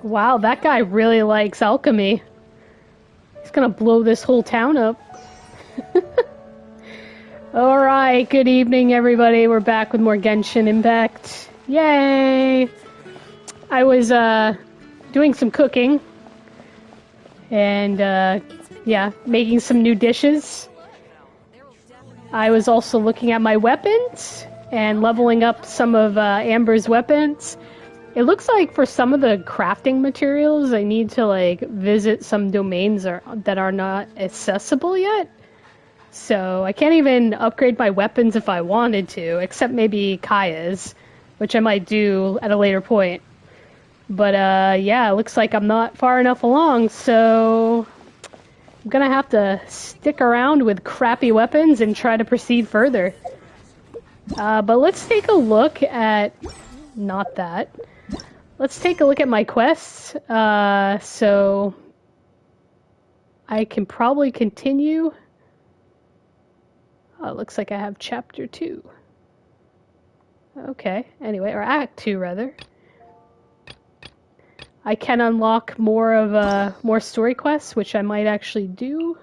Wow, that guy really likes alchemy. He's gonna blow this whole town up. Alright, good evening everybody. We're back with more Genshin Impact. Yay! I was doing some cooking. And yeah, making some new dishes. I was also looking at my weapons and leveling up some of Amber's weapons. It looks like for some of the crafting materials, I need to like visit some domains that are not accessible yet. So I can't even upgrade my weapons if I wanted to, except maybe Kaya's, which I might do at a later point. But yeah, it looks like I'm not far enough along, so I'm gonna have to stick around with crappy weapons and try to proceed further. But let's take a look at... not that. Let's take a look at my quests, so I can probably continue. Oh, it looks like I have chapter 2. Okay, anyway, or act 2 rather. I can unlock more story quests, which I might actually do,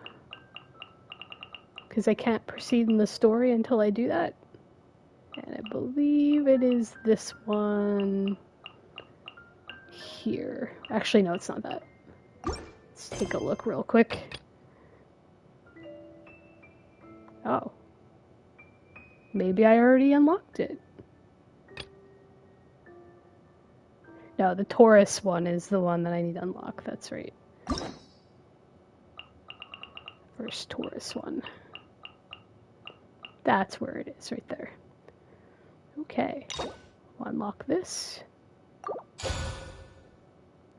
because I can't proceed in the story until I do that. And I believe it is this one here. Actually, no, it's not that. Let's take a look real quick. Oh. Maybe I already unlocked it. No, the Taurus one is the one that I need to unlock. That's right. First Taurus one. That's where it is, right there. Okay. I'll unlock this.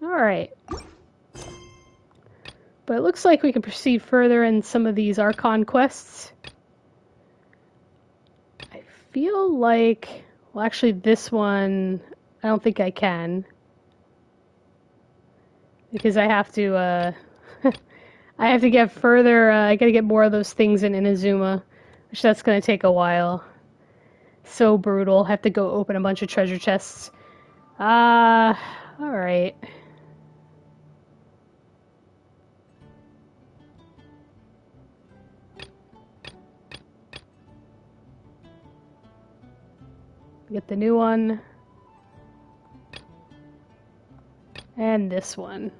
Alright. But it looks like we can proceed further in some of these Archon quests. I feel like... well, actually, this one... I don't think I can. Because I have to, I have to get further, I gotta get more of those things in Inazuma. Which that's gonna take a while. So brutal. Have to go open a bunch of treasure chests. Alright. Get the new one. And this one.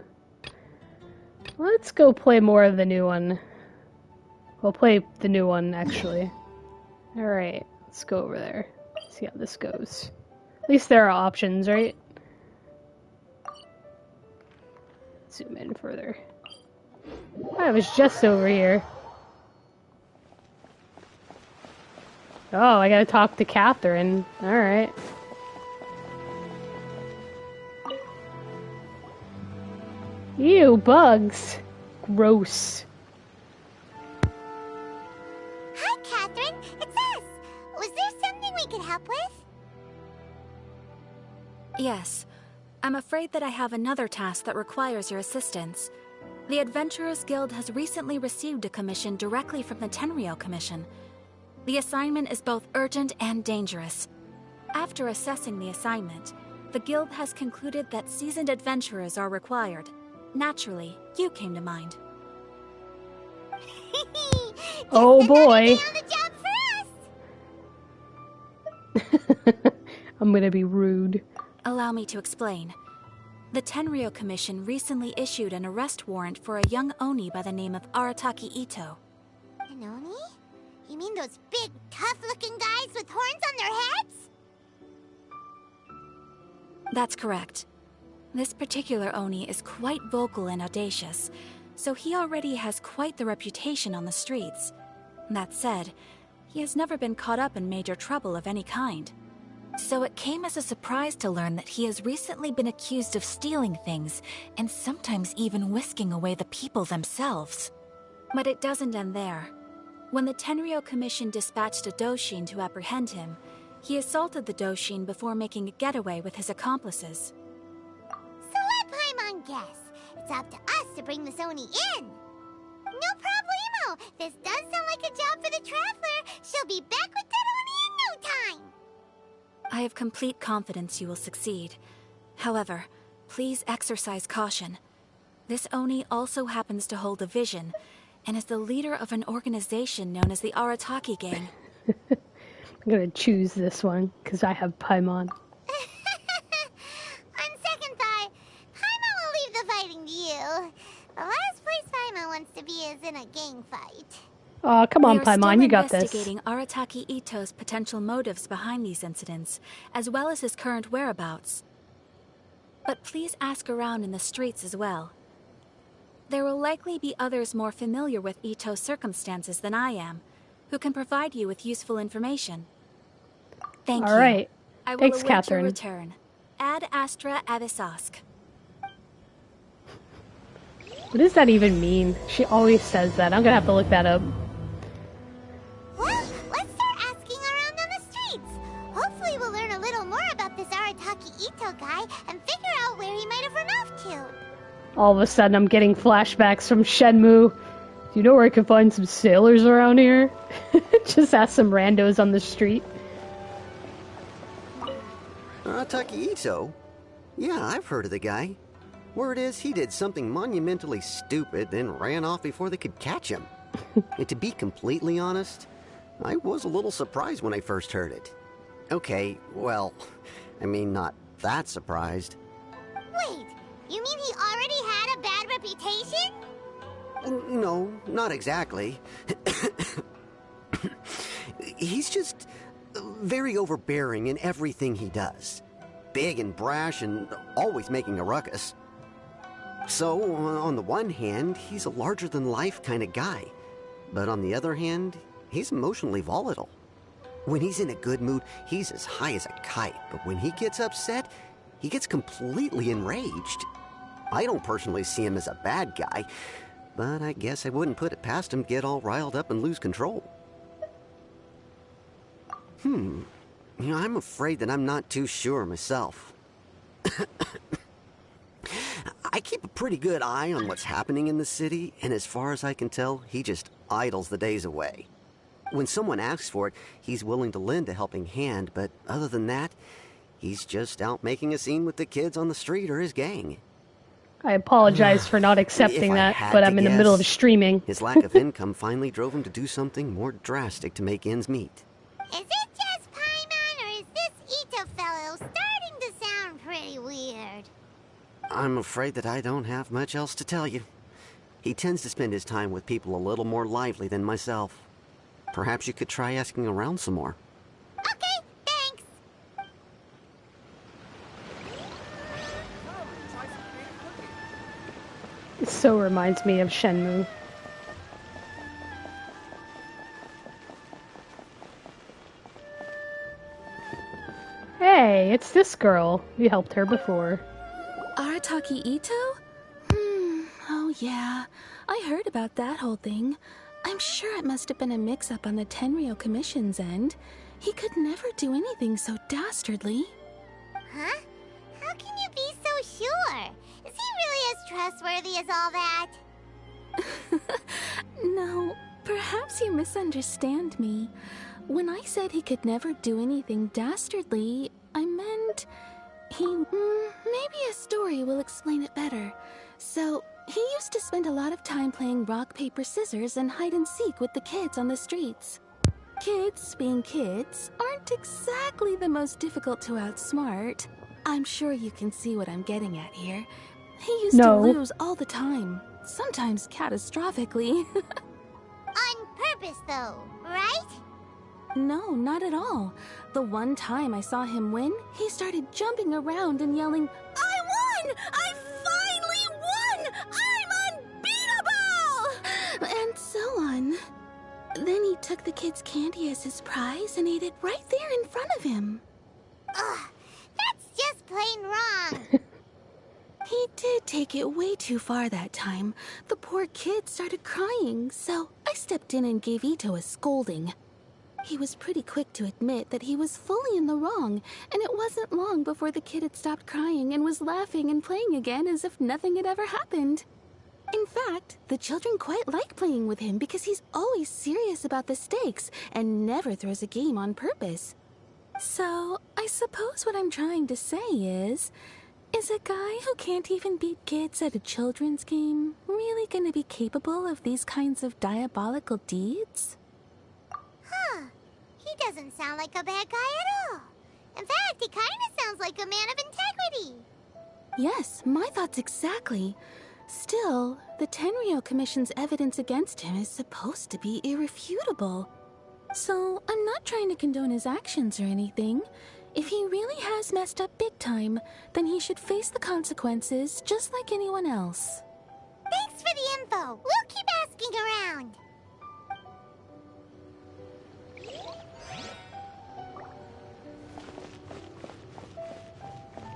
Let's go play more of the new one. We'll play the new one, actually. Alright, let's go over there. See how this goes. At least there are options, right? Zoom in further. I was just over here. Oh, I gotta talk to Catherine. Alright. Ew, bugs. Gross. Hi, Catherine. It's us. Was there something we could help with? Yes. I'm afraid that I have another task that requires your assistance. The Adventurers Guild has recently received a commission directly from the Tenryou Commission. The assignment is both urgent and dangerous. After assessing the assignment, the Guild has concluded that seasoned adventurers are required. Naturally, you came to mind. Oh boy. I'm gonna be rude. Allow me to explain. The Tenryou Commission recently issued an arrest warrant for a young Oni by the name of Arataki Ito. An Oni? You mean those big, tough-looking guys with horns on their heads? That's correct. This particular Oni is quite vocal and audacious, so he already has quite the reputation on the streets. That said, he has never been caught up in major trouble of any kind. So it came as a surprise to learn that he has recently been accused of stealing things, and sometimes even whisking away the people themselves. But it doesn't end there. When the Tenryou Commission dispatched a Doshin to apprehend him, he assaulted the Doshin before making a getaway with his accomplices. So let Paimon guess. It's up to us to bring the Oni in. No problemo. This does sound like a job for the Traveler. She'll be back with that Oni in no time. I have complete confidence you will succeed. However, please exercise caution. This Oni also happens to hold a vision, and is the leader of an organization known as the Arataki Gang. I'm gonna choose this one, because I have Paimon. On second thought, Paimon will leave the fighting to you. The last place Paimon wants to be is in a gang fight. Oh, come on, Paimon, you got this. We are still investigating Arataki Ito's potential motives behind these incidents, as well as his current whereabouts. But please ask around in the streets as well. There will likely be others more familiar with Ito's circumstances than I am, who can provide you with useful information. Thank you. All right. I will Thanks, await Catherine. your return. Ad Astra Avisask. What does that even mean? She always says that. I'm gonna have to look that up. Well, let's start asking around on the streets. Hopefully we'll learn a little more about this Arataki Ito guy and figure out where he might have run off to. All of a sudden, I'm getting flashbacks from Shenmue. Do you know where I can find some sailors around here? Just ask some randos on the street. Arataki Ito? Yeah, I've heard of the guy. Word is he did something monumentally stupid, then ran off before they could catch him. And to be completely honest, I was a little surprised when I first heard it. Okay, well, I mean, not that surprised. Wait, you mean he already had a bad reputation? No, not exactly. He's just very overbearing in everything he does. Big and brash and always making a ruckus. So, on the one hand, he's a larger-than-life kind of guy. But on the other hand, he's emotionally volatile. When he's in a good mood, he's as high as a kite. But when he gets upset, he gets completely enraged. I don't personally see him as a bad guy, but I guess I wouldn't put it past him to get all riled up and lose control. I'm afraid that I'm not too sure myself. I keep a pretty good eye on what's happening in the city, and as far as I can tell, he just idles the days away. When someone asks for it, he's willing to lend a helping hand, but other than that, he's just out making a scene with the kids on the street or his gang. I apologize for not accepting that, but I'm in the middle of streaming. His lack of income finally drove him to do something more drastic to make ends meet. Is it just Paimon, or is this Ito fellow starting to sound pretty weird? I'm afraid that I don't have much else to tell you. He tends to spend his time with people a little more lively than myself. Perhaps you could try asking around some more. Okay, thanks. It so reminds me of Shenmue. Hey, it's this girl. You helped her before. Arataki Ito? Oh yeah. I heard about that whole thing. I'm sure it must have been a mix-up on the Tenryo Commission's end. He could never do anything so dastardly. Huh? How can you be so sure? Is he really as trustworthy as all that? No, perhaps you misunderstand me. When I said he could never do anything dastardly, I meant maybe a story will explain it better. So, he used to spend a lot of time playing rock, paper, scissors and hide and seek with the kids on the streets. Kids, being kids, aren't exactly the most difficult to outsmart. I'm sure you can see what I'm getting at here. He used to lose all the time, sometimes catastrophically. On purpose, though, right? No, not at all. The one time I saw him win, he started jumping around and yelling, "I won! I finally won! I'm unbeatable!" And so on. Then he took the kid's candy as his prize and ate it right there in front of him. Ugh, that's just plain wrong. He did take it way too far that time. The poor kid started crying, so I stepped in and gave Ito a scolding. He was pretty quick to admit that he was fully in the wrong, and it wasn't long before the kid had stopped crying and was laughing and playing again as if nothing had ever happened. In fact, the children quite like playing with him because he's always serious about the stakes and never throws a game on purpose. So, I suppose what I'm trying to say is a guy who can't even beat kids at a children's game really gonna be capable of these kinds of diabolical deeds? Huh. He doesn't sound like a bad guy at all. In fact, he kind of sounds like a man of integrity. Yes, my thoughts exactly. Still, the Tenryo Commission's evidence against him is supposed to be irrefutable. So, I'm not trying to condone his actions or anything. If he really has messed up big time, then he should face the consequences just like anyone else. Thanks for the info. We'll keep asking around.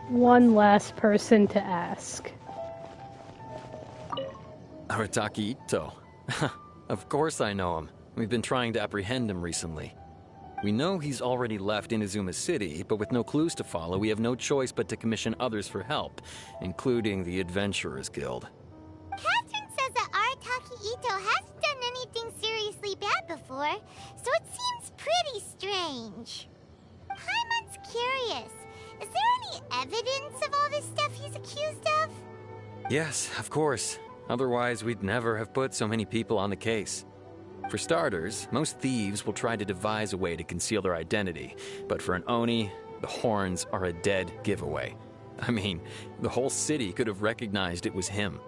One last person to ask. Arataki Ito. Of course I know him. We've been trying to apprehend him recently. We know he's already left Inazuma City, but with no clues to follow, we have no choice but to commission others for help, including the Adventurers Guild. Catherine says that Arataki Ito hasn't done anything seriously bad before, so it seems pretty strange. Paimon's curious. Is there any evidence of all this stuff he's accused of? Yes, of course. Otherwise, we'd never have put so many people on the case. For starters, most thieves will try to devise a way to conceal their identity, but for an Oni, the horns are a dead giveaway. I mean, the whole city could have recognized it was him.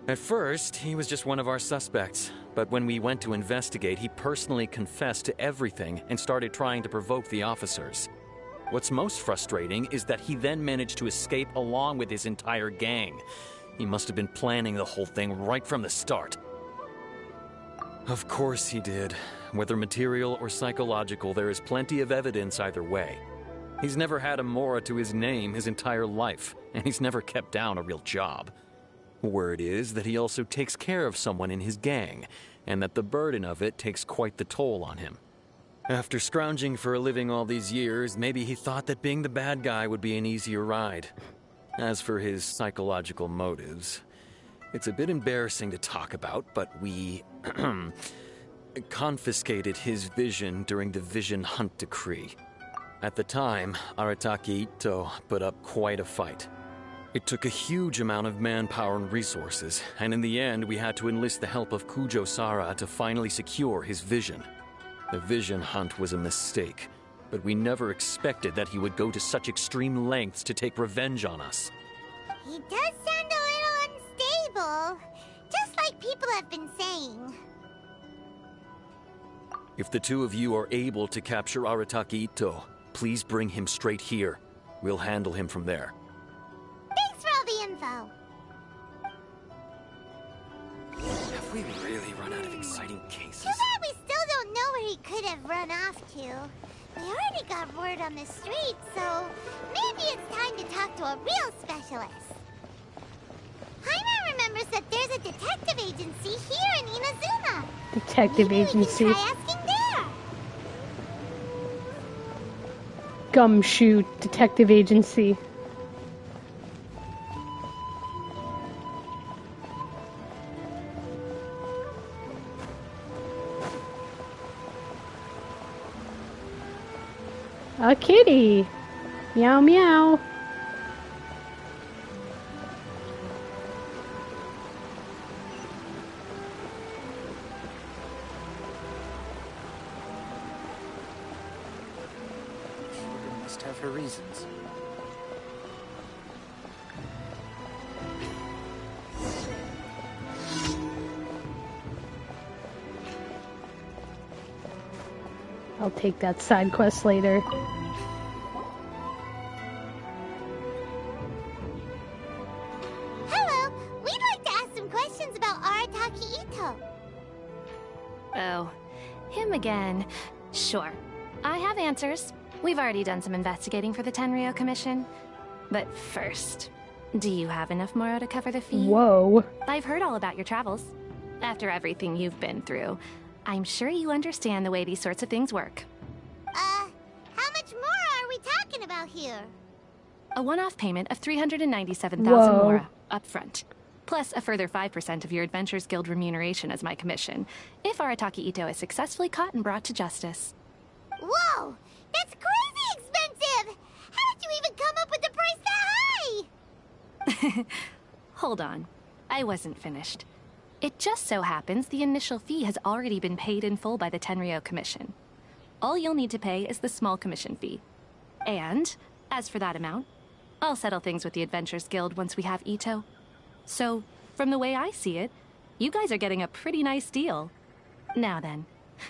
At first, he was just one of our suspects, but when we went to investigate, he personally confessed to everything and started trying to provoke the officers. What's most frustrating is that he then managed to escape along with his entire gang. He must have been planning the whole thing right from the start. Of course he did. Whether material or psychological, there is plenty of evidence either way. He's never had a Mora to his name his entire life, and he's never kept down a real job. Word is that he also takes care of someone in his gang, and that the burden of it takes quite the toll on him. After scrounging for a living all these years, maybe he thought that being the bad guy would be an easier ride. As for his psychological motives, it's a bit embarrassing to talk about, but we confiscated his vision during the Vision Hunt Decree. At the time, Arataki Ito put up quite a fight. It took a huge amount of manpower and resources, and in the end we had to enlist the help of Kujo Sara to finally secure his vision. The Vision Hunt was a mistake, but we never expected that he would go to such extreme lengths to take revenge on us. He does sound a little unstable, just like people have been saying. If the two of you are able to capture Arataki Ito, please bring him straight here. We'll handle him from there. Thanks for all the info. Have we really run out of exciting cases? Too bad we still don't know where he could have run off to. We already got word on the street, so maybe it's time to talk to a real specialist. Paimon remembers that there's a detective agency here in Inazuma. Detective Maybe agency. we can try asking there. Gumshoe Detective Agency. A kitty. Meow meow. She must have her reasons. I'll take that side quest later. Hello, we'd like to ask some questions about Arataki Ito. Oh, him again. Sure. I have answers. We've already done some investigating for the Tenryo Commission. But first, do you have enough Moro to cover the fee? Whoa. I've heard all about your travels. After everything you've been through, I'm sure you understand the way these sorts of things work. How much more are we talking about here? A one-off payment of 397,000 Whoa. Mora up front, plus a further 5% of your Adventurers Guild remuneration as my commission, if Arataki Ito is successfully caught and brought to justice. Whoa! That's crazy Hold on. I wasn't finished. It just so happens the initial fee has already been paid in full by the Tenryou Commission. All you'll need to pay is the small commission fee. And, as for that amount, I'll settle things with the Adventurers Guild once we have Ito. So, from the way I see it, you guys are getting a pretty nice deal. Now then,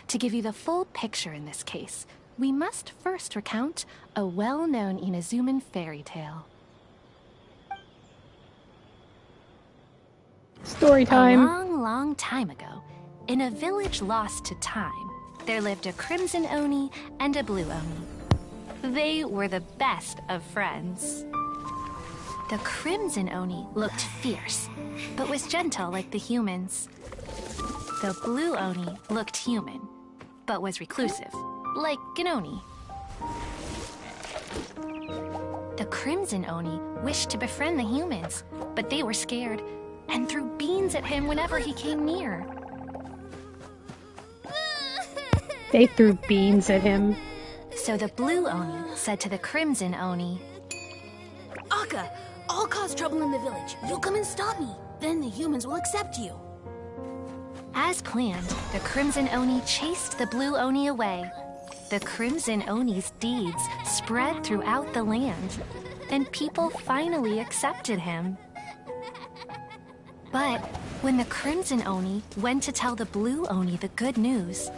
to give you the full picture in this case, we must first recount a well-known Inazuman fairy tale. Story time. A long, long time ago, in a village lost to time, there lived a crimson Oni and a blue Oni. They were the best of friends. The crimson Oni looked fierce, but was gentle like the humans. The blue Oni looked human, but was reclusive, like an Oni. The crimson Oni wished to befriend the humans, but they were scared and threw beans at him whenever he came near. They threw beans at him. So the blue Oni said to the crimson Oni, Akka, I'll cause trouble in the village. You'll come and stop me. Then the humans will accept you. As planned, the crimson Oni chased the blue Oni away. The crimson Oni's deeds spread throughout the land, and people finally accepted him. But when the crimson Oni went to tell the blue Oni the good news,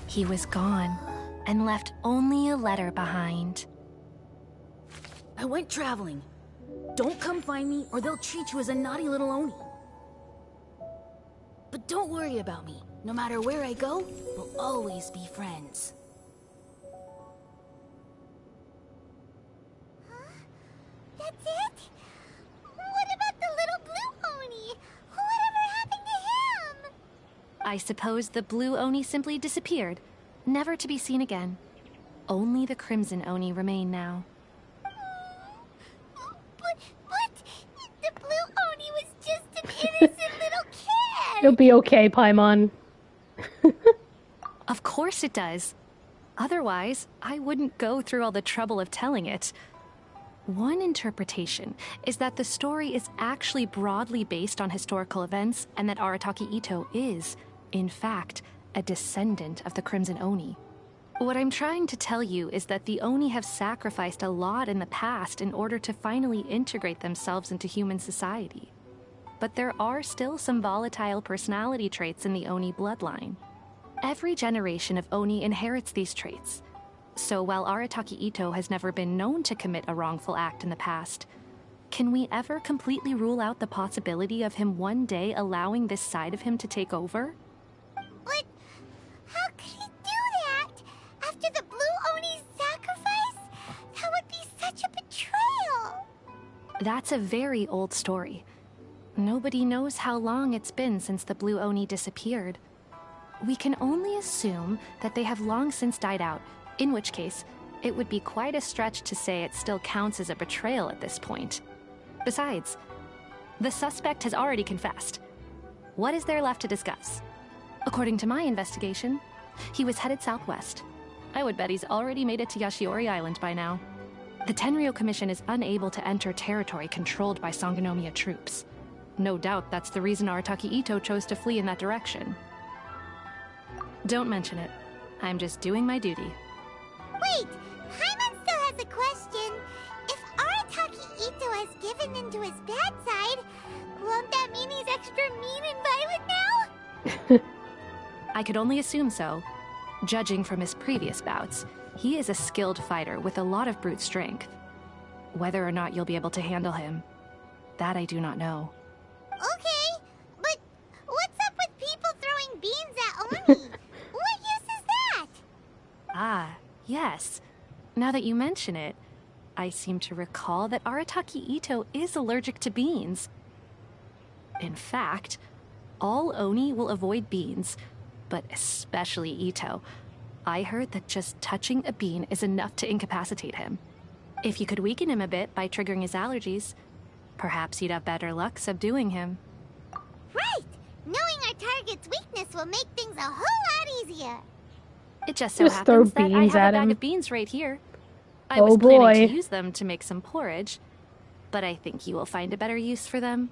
he was gone and left only a letter behind. I went traveling. Don't come find me or they'll treat you as a naughty little Oni. But don't worry about me. No matter where I go, we'll always be friends. That's it? What about the little blue Oni? Whatever happened to him? I suppose the blue Oni simply disappeared, never to be seen again. Only the crimson Oni remain now. But the blue Oni was just an innocent little kid. It'll be okay, Paimon. Of course it does. Otherwise, I wouldn't go through all the trouble of telling it. One interpretation is that the story is actually broadly based on historical events and that Arataki Ito is, in fact, a descendant of the Crimson Oni. What I'm trying to tell you is that the Oni have sacrificed a lot in the past in order to finally integrate themselves into human society. But there are still some volatile personality traits in the Oni bloodline. Every generation of Oni inherits these traits. So while Arataki Ito has never been known to commit a wrongful act in the past, can we ever completely rule out the possibility of him one day allowing this side of him to take over? But how could he do that? After the blue Oni's sacrifice? That would be such a betrayal. That's a very old story. Nobody knows how long it's been since the blue Oni disappeared. We can only assume that they have long since died out, in which case, it would be quite a stretch to say it still counts as a betrayal at this point. Besides, the suspect has already confessed. What is there left to discuss? According to my investigation, he was headed southwest. I would bet he's already made it to Yashiori Island by now. The Tenryou Commission is unable to enter territory controlled by Sangonomiya troops. No doubt that's the reason Arataki Ito chose to flee in that direction. Don't mention it. I'm just doing my duty. Wait, Paimon still has a question. If Arataki Ito has given into his bad side, won't that mean he's extra mean and violent now? I could only assume so. Judging from his previous bouts, he is a skilled fighter with a lot of brute strength. Whether or not you'll be able to handle him, that I do not know. Okay, but what's up with people throwing beans at Oni? What use is that? Ah, yes. Now that you mention it, I seem to recall that Arataki Ito is allergic to beans. In fact, all Oni will avoid beans, but especially Ito. I heard that just touching a bean is enough to incapacitate him. If you could weaken him a bit by triggering his allergies, perhaps you'd have better luck subduing him. Right! Knowing our target's weakness will make things a whole lot easier. It just so Just throw happens that I beans have at a bag him. of beans right here. I Oh, was planning boy. to use them to make some porridge, but I think you will find a better use for them.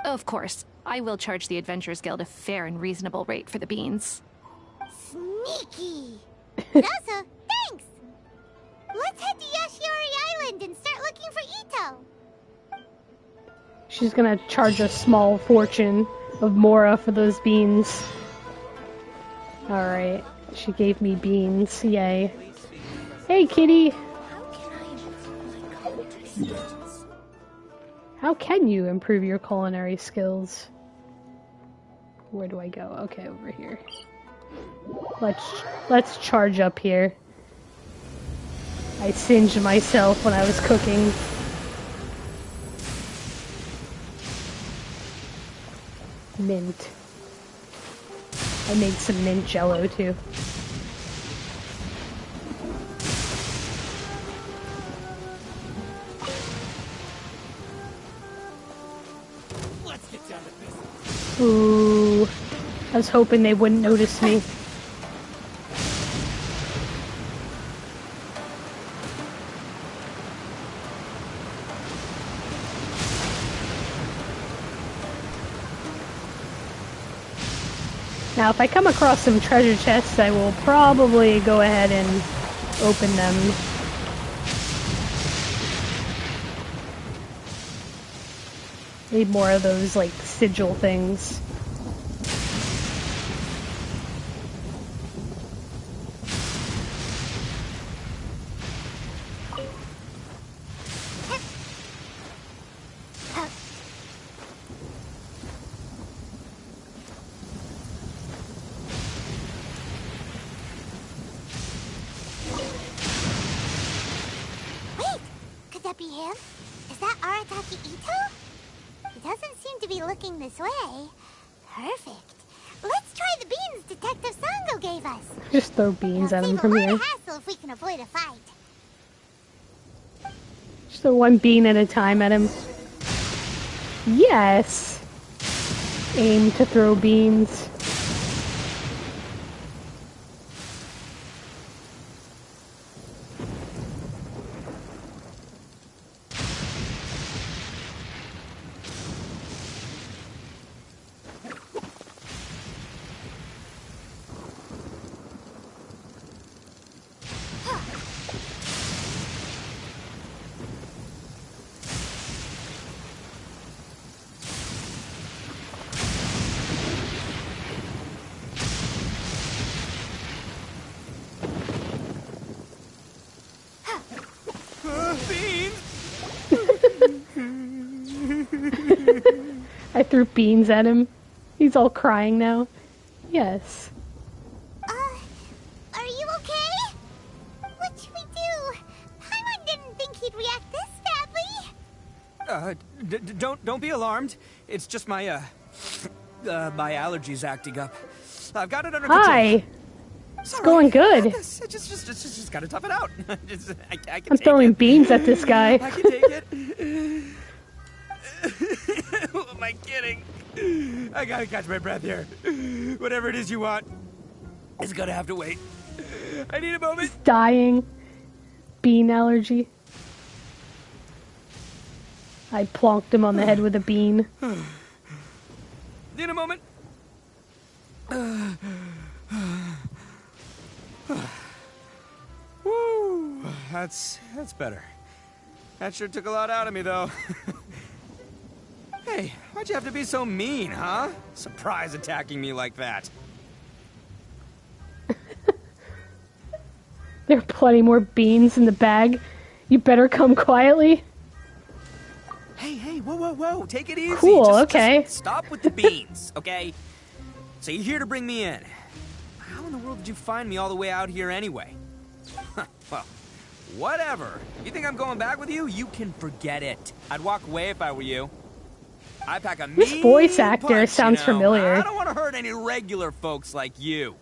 Of course, I will charge the Adventurers Guild a fair and reasonable rate for the beans. Sneaky! Also, thanks! Let's head to Yashiori Island and start looking for Ito! She's gonna charge a small fortune of Mora for those beans. Alright, she gave me beans, yay. Hey, kitty! How can you improve your culinary skills? Where do I go? Okay, over here. Let's charge up here. I singed myself when I was cooking. Mint. I made some mint jello too. Let's get down to business. Ooh. I was hoping they wouldn't notice me. Now, if I come across some treasure chests, I will probably go ahead and open them. Need more of those, like, sigil things. Be him? Is that Arataki Ito? He doesn't seem to be looking this way. Perfect. Let's try the beans Detective Sango gave us. Just throw beans at him Save from a lot here. of hassle if we can avoid a fight. Just throw one bean at a time at him. Yes! Aim to throw beans. I threw beans at him. He's all crying now. Yes. Are you okay? What should we do? Paimon didn't think he'd react this badly. Don't be alarmed. It's just my, my allergies acting up. I've got it under control. Hi! It's It's going good. Just gotta tough it out. I can I'm take throwing it. beans at this guy. I can take it. Who am I kidding? I gotta catch my breath here. Whatever it is you want, it's gonna have to wait. I need a moment. Dying. Bean allergy. I plonked him on the head with a bean. Need a moment. Woo, that's better. That sure took a lot out of me, though. Hey, why'd you have to be so mean, huh? Surprise attacking me like that. There are plenty more beans in the bag. You better come quietly. Hey, whoa, take it easy. Cool, Just okay. stop with the beans, okay? So you're here to bring me in. How in the world did you find me all the way out here anyway? Well, whatever. You think I'm going back with you? You can forget it. I'd walk away if I were you. I pack a This mean voice actor punch, sounds you know. familiar. I don't want to hurt any regular folks like you.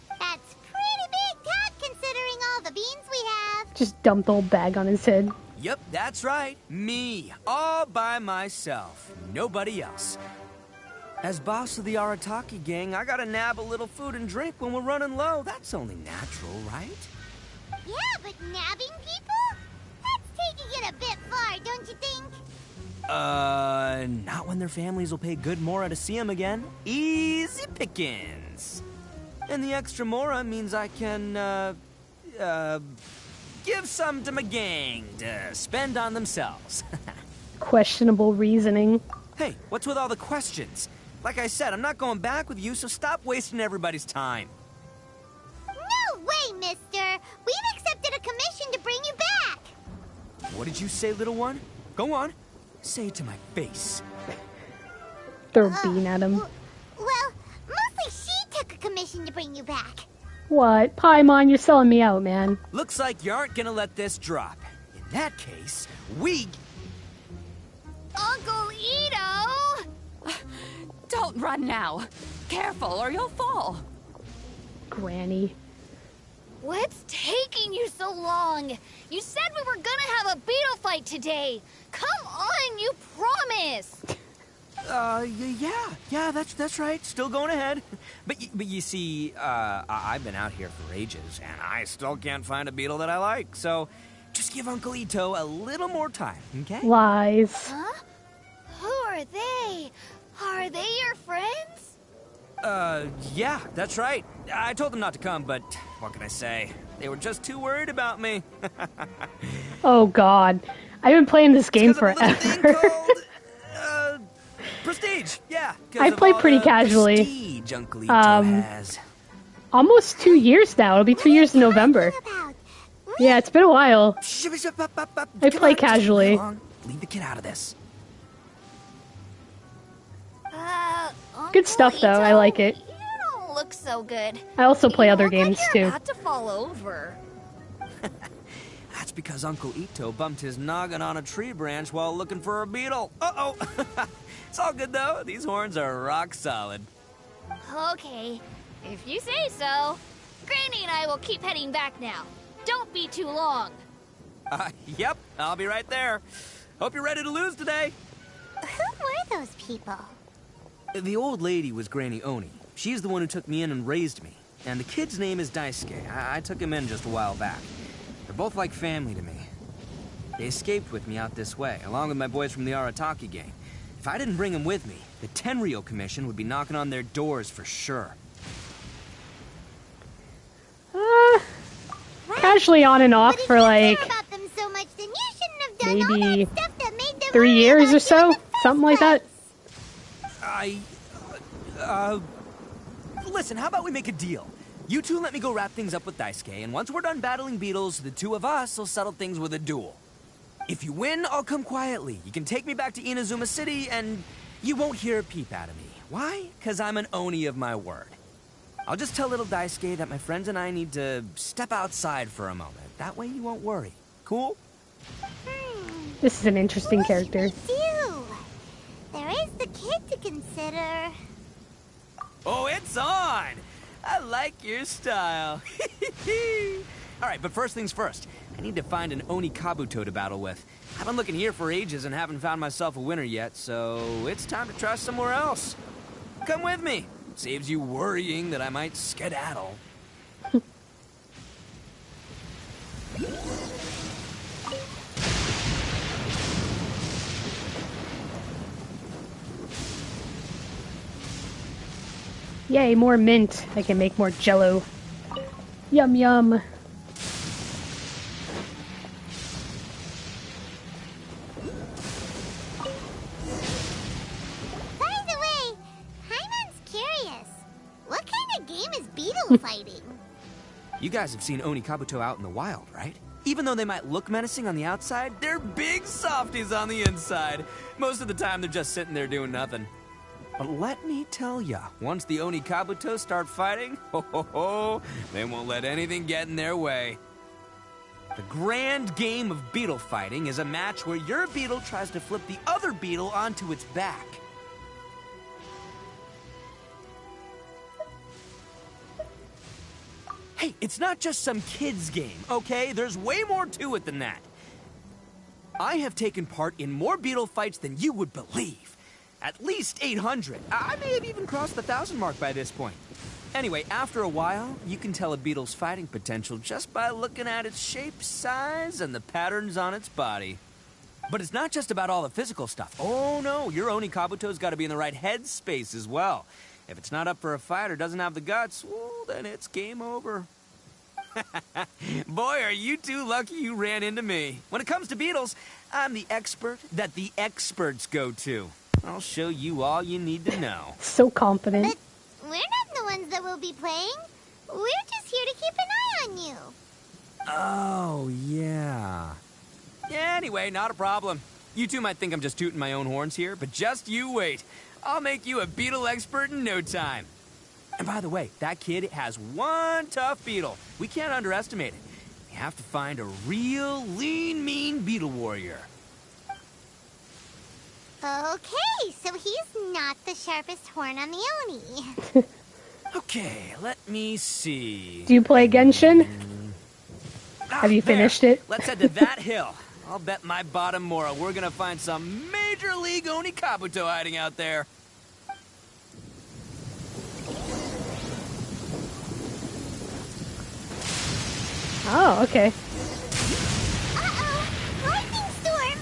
That's pretty big talk considering all the beans we have. Just dumped the whole bag on his head. Yep, that's right. Me. All by myself. Nobody else. As boss of the Arataki gang, I gotta nab a little food and drink when we're running low. That's only natural, right? Yeah, but nabbing people? That's taking it a bit far, don't you think? Not when their families will pay good mora to see them again. Easy pickings. And the extra mora means I can, give some to my gang to spend on themselves. Questionable reasoning. Hey, what's with all the questions? Like I said, I'm not going back with you, so stop wasting everybody's time. No way, mister! We've accepted a commission to bring you back! What did you say, little one? Go on. Say it to my face. Throw a bean at him. Well, mostly she took a commission to bring you back. What? Paimon, you're selling me out, man. Looks like you aren't gonna let this drop. In that case, we... Uncle Ito! Don't run now. Careful or you'll fall. Granny. What's taking you so long? You said we were gonna have a beetle fight today. Come on, you promised. Yeah, that's right. Still going ahead. But you see, I've been out here for ages, and I still can't find a beetle that I like. So, just give Uncle Ito a little more time, okay? Lies. Huh? Who are they? Are they your friends? Yeah, that's right. I told them not to come, but what can I say? They were just too worried about me. Oh god. I've been playing this game It's 'cause of a little thing forever. called, prestige, yeah. 'Cause I of play all pretty the casually. prestige Uncle Ito has. Almost 2 years now. It'll be 2 years in November. About? Yeah, it's been a while. I Come play on, just casually. play along. Leave the kid out of this. Good stuff, though. I like it. You don't look so good. I also play You other look like games, you're too. about to fall over. That's because Uncle Ito bumped his noggin on a tree branch while looking for a beetle. Uh-oh. It's all good, though. These horns are rock solid. Okay, if you say so. Granny and I will keep heading back now. Don't be too long. Yep, I'll be right there. Hope you're ready to lose today. Who were those people? The old lady was Granny Oni. She's the one who took me in and raised me. And the kid's name is Daisuke. I took him in just a while back. They're both like family to me. They escaped with me out this way, along with my boys from the Arataki gang. If I didn't bring them with me, the Tenryou Commission would be knocking on their doors for sure. Casually on and off But if for you like care about them so much, then you shouldn't have done all maybe that stuff that made them 3 worry years about or you so. in the first Something like that. place. Listen, how about we make a deal? You two let me go wrap things up with Daisuke, and once we're done battling beetles, the two of us will settle things with a duel. If you win, I'll come quietly. You can take me back to Inazuma City, and you won't hear a peep out of me. Why? Because I'm an Oni of my word. I'll just tell little Daisuke that my friends and I need to step outside for a moment. That way you won't worry. Cool? This is an interesting character. Do. There is the kid to consider. Oh, it's on! I like your style. All right, but first things first. I need to find an Oni Kabuto to battle with. I've been looking here for ages and haven't found myself a winner yet, so it's time to try somewhere else. Come with me. Saves you worrying that I might skedaddle. Yay, more mint. I can make more jello. Yum yum. By the way, Paimon's curious. What kind of game is beetle fighting? You guys have seen Oni Kabuto out in the wild, right? Even though they might look menacing on the outside, they're big softies on the inside. Most of the time, they're just sitting there doing nothing. But let me tell ya, once the Oni Kabuto start fighting, they won't let anything get in their way. The grand game of beetle fighting is a match where your beetle tries to flip the other beetle onto its back. Hey, it's not just some kid's game, okay? There's way more to it than that. I have taken part in more beetle fights than you would believe. At least 800. I may have even crossed the 1,000 mark by this point. Anyway, after a while, you can tell a beetle's fighting potential just by looking at its shape, size, and the patterns on its body. But it's not just about all the physical stuff. Oh no, your Oni Kabuto's got to be in the right headspace as well. If it's not up for a fight or doesn't have the guts, well, then it's game over. Boy, are you two lucky you ran into me. When it comes to beetles, I'm the expert that the experts go to. I'll show you all you need to know. So confident. But we're not the ones that will be playing. We're just here to keep an eye on you. Oh, yeah. Anyway, not a problem. You two might think I'm just tooting my own horns here, but just you wait. I'll make you a beetle expert in no time. And by the way, that kid has one tough beetle. We can't underestimate it. We have to find a real lean, mean beetle warrior. Okay, so he's not the sharpest horn on the Oni. Okay, let me see. Do you play Genshin? Have you There. finished it? Let's head to that hill. I'll bet my bottom Mora we're gonna find some major league Oni Kabuto hiding out there. Oh, okay. Uh-oh! Lightning storm!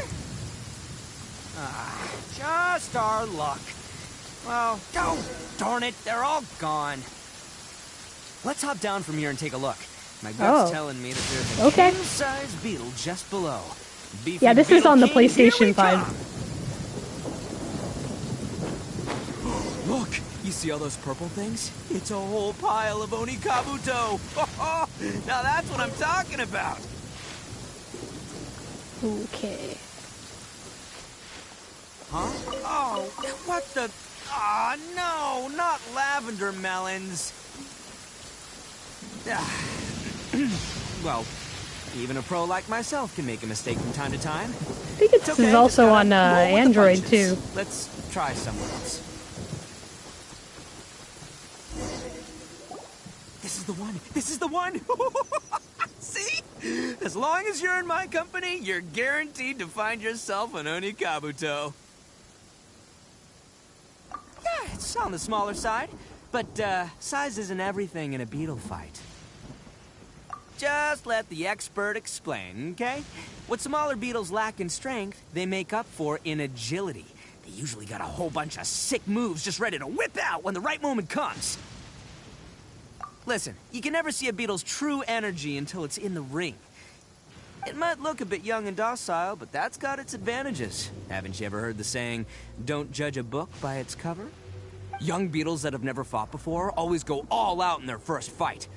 Just our luck. Well, oh, darn it, they're all gone. Let's hop down from here and take a look. My gut's telling me that there's a king-sized beetle just below. Beefy Yeah, this is Beetle on the King, here we PlayStation 5. come. Look, you see all those purple things? It's a whole pile of Oni Kabuto. Now that's what I'm talking about. Okay. Huh? Oh, what the... Ah, no, not lavender melons. Well, even a pro like myself can make a mistake from time to time. I think this is also on Android too. Let's try somewhere else. This is the one. This is the one. See? As long as you're in my company, you're guaranteed to find yourself an Oni Kabuto. Yeah, it's on the smaller side, but size isn't everything in a beetle fight. Just let the expert explain, okay? What smaller beetles lack in strength, they make up for in agility. They usually got a whole bunch of sick moves just ready to whip out when the right moment comes. Listen, you can never see a beetle's true energy until it's in the ring. It might look a bit young and docile, but that's got its advantages. Haven't you ever heard the saying, don't judge a book by its cover? Young beetles that have never fought before always go all out in their first fight.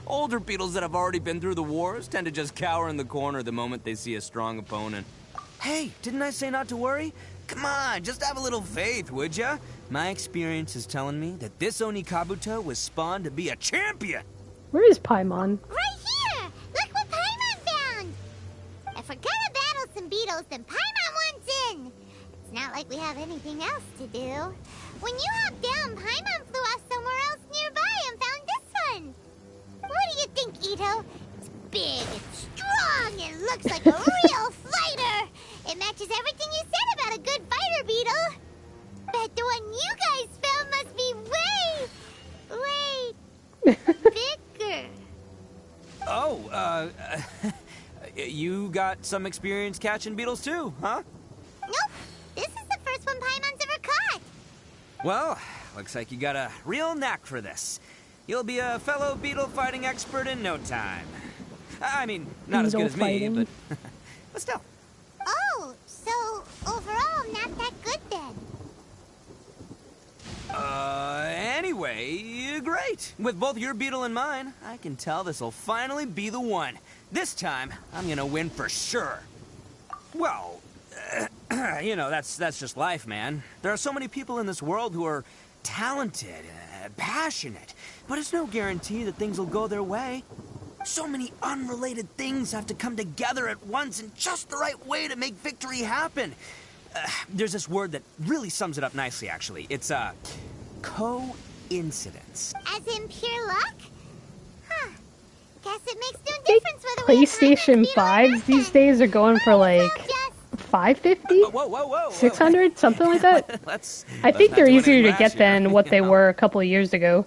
Older beetles that have already been through the wars tend to just cower in the corner the moment they see a strong opponent. Hey, didn't I say not to worry? Come on, just have a little faith, would ya? My experience is telling me that this Oni Kabuto was spawned to be a champion. Where is Paimon? Right here! Look what Paimon found! If we're gonna battle some beetles, then Paimon wants in! It's not like we have anything else to do. When you hopped down, Paimon flew off somewhere else nearby and found this one! What do you think, Ito? It's big and strong and looks like a real fighter! It matches everything you said about a good fighter, Beetle! Bet the one you guys found must be way bigger. Oh, you got some experience catching beetles too, huh? Nope. This is the first one Paimon's ever caught. Well, looks like you got a real knack for this. You'll be a fellow beetle fighting expert in no time. I mean, not as good as me, but but still. Oh, so overall not that good then. Anyway, great. With both your beetle and mine, I can tell this'll finally be the one. This time, I'm gonna win for sure. Well, you know, that's just life, man. There are so many people in this world who are talented, passionate, but it's no guarantee that things will go their way. So many unrelated things have to come together at once in just the right way to make victory happen. There's this word that really sums it up nicely, actually. It's, coincidence. As in pure luck? Huh. Guess it makes no difference whether PlayStation 5s these days are going for like $550? Whoa. $600? Something like that? I think they're easier to get than what they were a couple of years ago.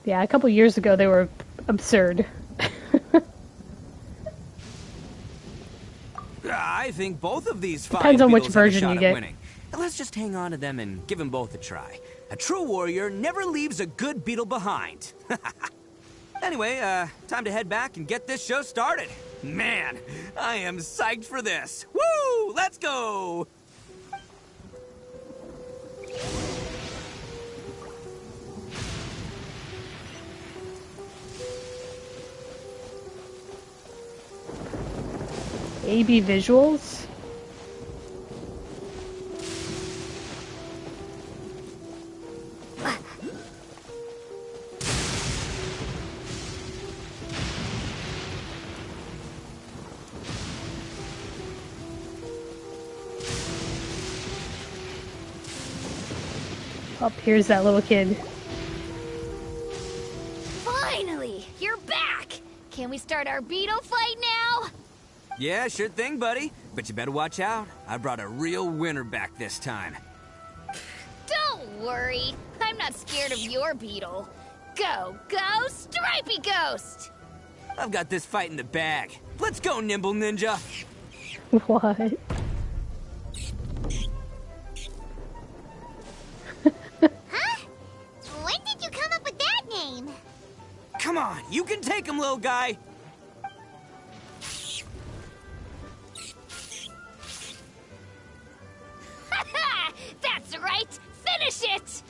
Yeah, a couple of years ago they were absurd. I I think both of these fine Depends on which beetles have a version shot you at get. winning. Let's just hang on to them and give them both a try. A true warrior never leaves a good beetle behind. Anyway, time to head back and get this show started. Man, I am psyched for this. Woo! Let's go! AB visuals. Up here's that little kid. Finally, you're back! Can we start our beetle fight now? Yeah, sure thing, buddy. But you better watch out. I brought a real winner back this time. Don't worry, I'm not scared of your beetle. Go, go, Stripey Ghost! I've got this fight in the bag. Let's go, Nimble Ninja. What? Huh? When did you come up with that name? Come on, you can take him, little guy. That's right! Finish it!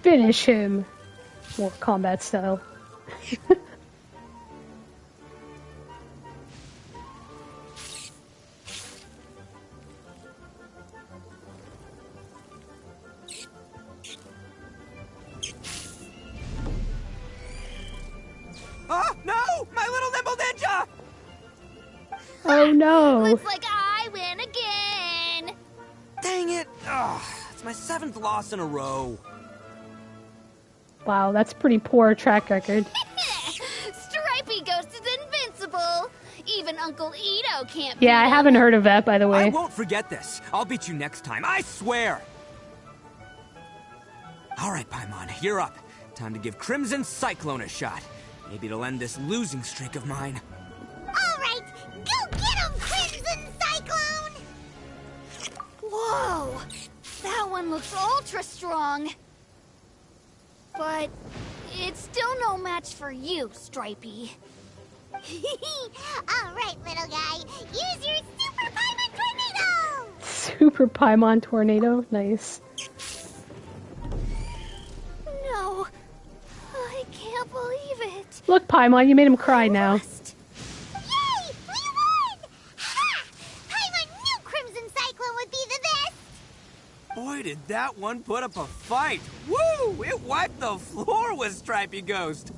Finish him. More combat style. Oh, no! My little Nimble Ninja! Oh no! Looks like I win again! Dang it! Oh, it's my 7th loss in a row. Wow, that's pretty poor track record. Stripey Ghost is invincible! Even Uncle Ito can't Yeah, I beat him. haven't heard of that, by the I way. won't forget this. I'll beat you next time, I swear! Alright, Paimon, you're up. Time to give Crimson Cyclone a shot. Maybe it'll end this losing streak of mine. All right, go get him, Crimson Cyclone! Whoa! That one looks ultra strong. But it's still no match for you, Stripey. All right, little guy, use your Super Paimon Tornado! Super Paimon Tornado, nice. No, I can't believe it. Look, Paimon, you made him cry now. Lost. Yay! We won! Ha! Paimon knew Crimson Cyclone would be the best! Boy, did that one put up a fight. Woo! It wiped the floor with Stripey Ghost.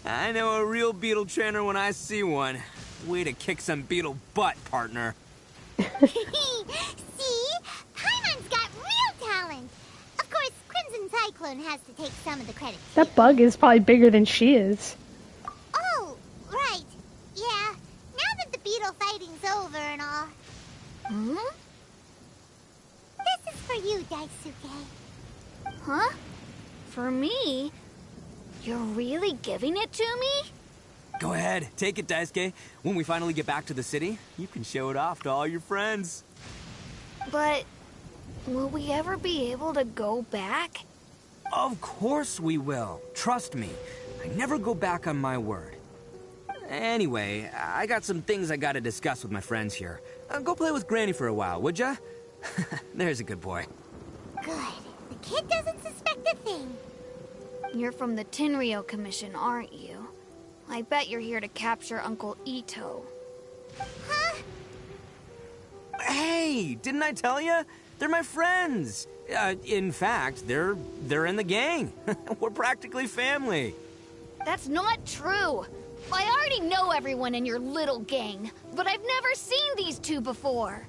I know a real beetle trainer when I see one. Way to kick some beetle butt, partner. See? Paimon's got real talent! Of course, Crimson Cyclone has to take some of the credit. That bug is probably bigger than she is. Oh, right. Yeah. Now that the beetle fighting's over and all. Hmm? This is for you, Daisuke. Huh? For me? You're really giving it to me? Go ahead, take it, Daisuke. When we finally get back to the city, you can show it off to all your friends. But will we ever be able to go back? Of course we will. Trust me. I never go back on my word. Anyway, I got some things I gotta discuss with my friends here. Go play with Granny for a while, would ya? There's a good boy. Good. The kid doesn't suspect a thing. You're from the Tenryo Commission, aren't you? I bet you're here to capture Uncle Ito. Huh? Hey, didn't I tell you? They're my friends. In fact, they're in the gang. We're practically family. That's not true. I already know everyone in your little gang, but I've never seen these two before.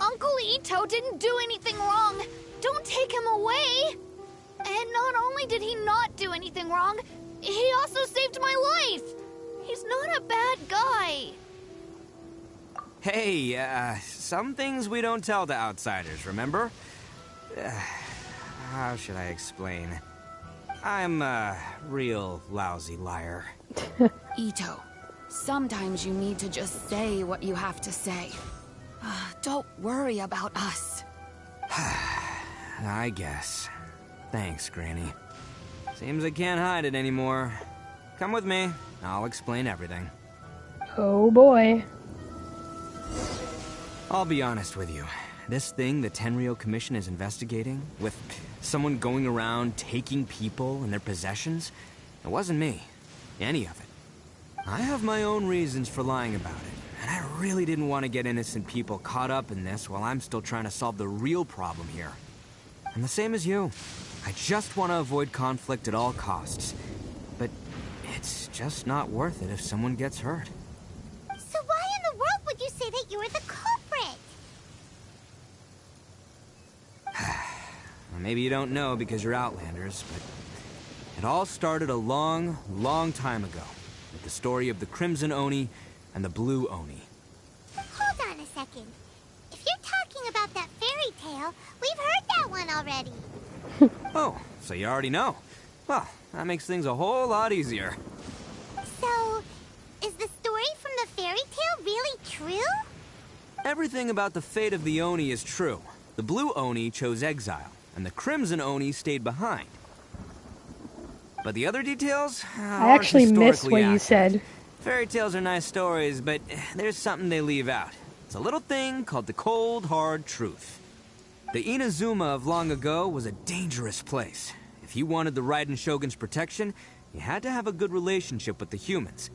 Uncle Ito didn't do anything wrong. Don't take him away. And not only did he not do anything wrong, he also saved my life. He's not a bad guy. Hey, some things we don't tell to outsiders, remember? How should I explain? I'm a real lousy liar. Ito, Sometimes you need to just say what you have to say. Don't worry about us. I guess. Thanks, Granny. Seems I can't hide it anymore. Come with me. I'll explain everything. Oh boy. I'll be honest with you. This thing the Tenryo Commission is investigating, with someone going around taking people and their possessions, it wasn't me. Any of it. I have my own reasons for lying about it, and I really didn't want to get innocent people caught up in this while I'm still trying to solve the real problem here. I'm the same as you. I just want to avoid conflict at all costs. But it's just not worth it if someone gets hurt. So why in the world would you say that you were the culprit? Well, maybe you don't know because you're Outlanders, but it all started a long, long time ago with the story of the Crimson Oni and the Blue Oni. Hold on a second. If you're talking about that fairy tale, we've heard that one already. Oh, so you already know. Well, that makes things a whole lot easier. So, is the story from the fairy tale really true? Everything about the fate of the Oni is true. The Blue Oni chose exile, and the Crimson Oni stayed behind. But the other details I actually missed what you said. Fairy tales are nice stories, but there's something they leave out. It's a little thing called the cold, hard truth. The Inazuma of long ago was a dangerous place. If you wanted the Raiden Shogun's protection, you had to have a good relationship with the humans.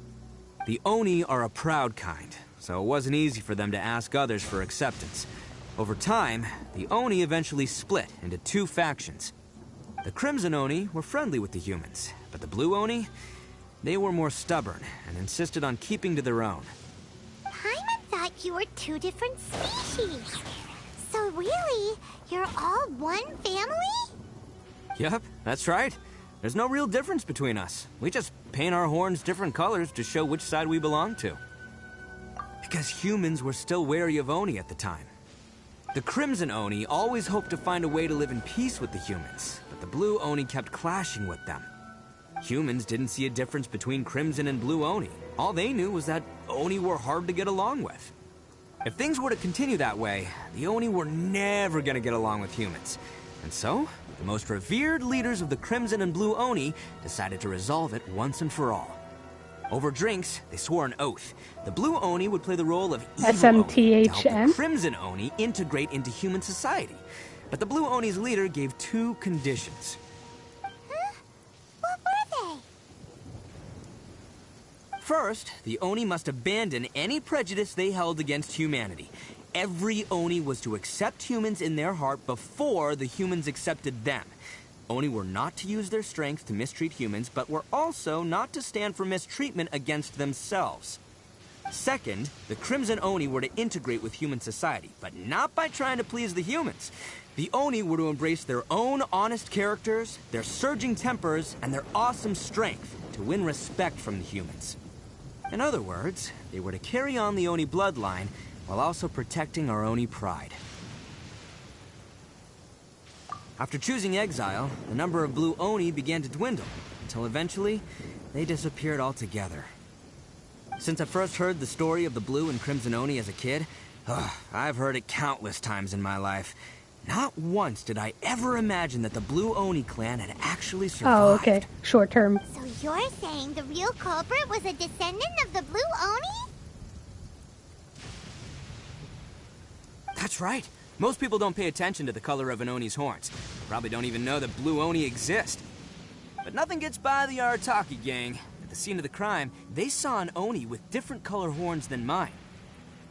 The Oni are a proud kind, so it wasn't easy for them to ask others for acceptance. Over time, the Oni eventually split into two factions. The Crimson Oni were friendly with the humans, but the Blue Oni, they were more stubborn and insisted on keeping to their own. Paimon thought you were two different species. So really, you're all one family? Yep, that's right. There's no real difference between us. We just paint our horns different colors to show which side we belong to. Because humans were still wary of Oni at the time. The Crimson Oni always hoped to find a way to live in peace with the humans, but the Blue Oni kept clashing with them. Humans didn't see a difference between Crimson and Blue Oni. All they knew was that Oni were hard to get along with. If things were to continue that way, the Oni were never gonna get along with humans. And so, the most revered leaders of the Crimson and Blue Oni decided to resolve it once and for all. Over drinks, they swore an oath. The Blue Oni would play the role of evil Oni to help the Crimson Oni integrate into human society. But the Blue Oni's leader gave two conditions. Huh? What were they? First, the Oni must abandon any prejudice they held against humanity. Every Oni was to accept humans in their heart before the humans accepted them. Oni were not to use their strength to mistreat humans, but were also not to stand for mistreatment against themselves. Second, the Crimson Oni were to integrate with human society, but not by trying to please the humans. The Oni were to embrace their own honest characters, their surging tempers, and their awesome strength to win respect from the humans. In other words, they were to carry on the Oni bloodline while also protecting our Oni pride. After choosing exile, the number of Blue Oni began to dwindle, until eventually, they disappeared altogether. Since I first heard the story of the Blue and Crimson Oni as a kid, I've heard it countless times in my life. Not once did I ever imagine that the Blue Oni clan had actually survived. Oh, okay. Short term. So you're saying the real culprit was a descendant of the Blue Oni? That's right. Most people don't pay attention to the color of an Oni's horns. Probably don't even know that Blue Oni exist. But nothing gets by the Arataki gang. At the scene of the crime, they saw an Oni with different color horns than mine.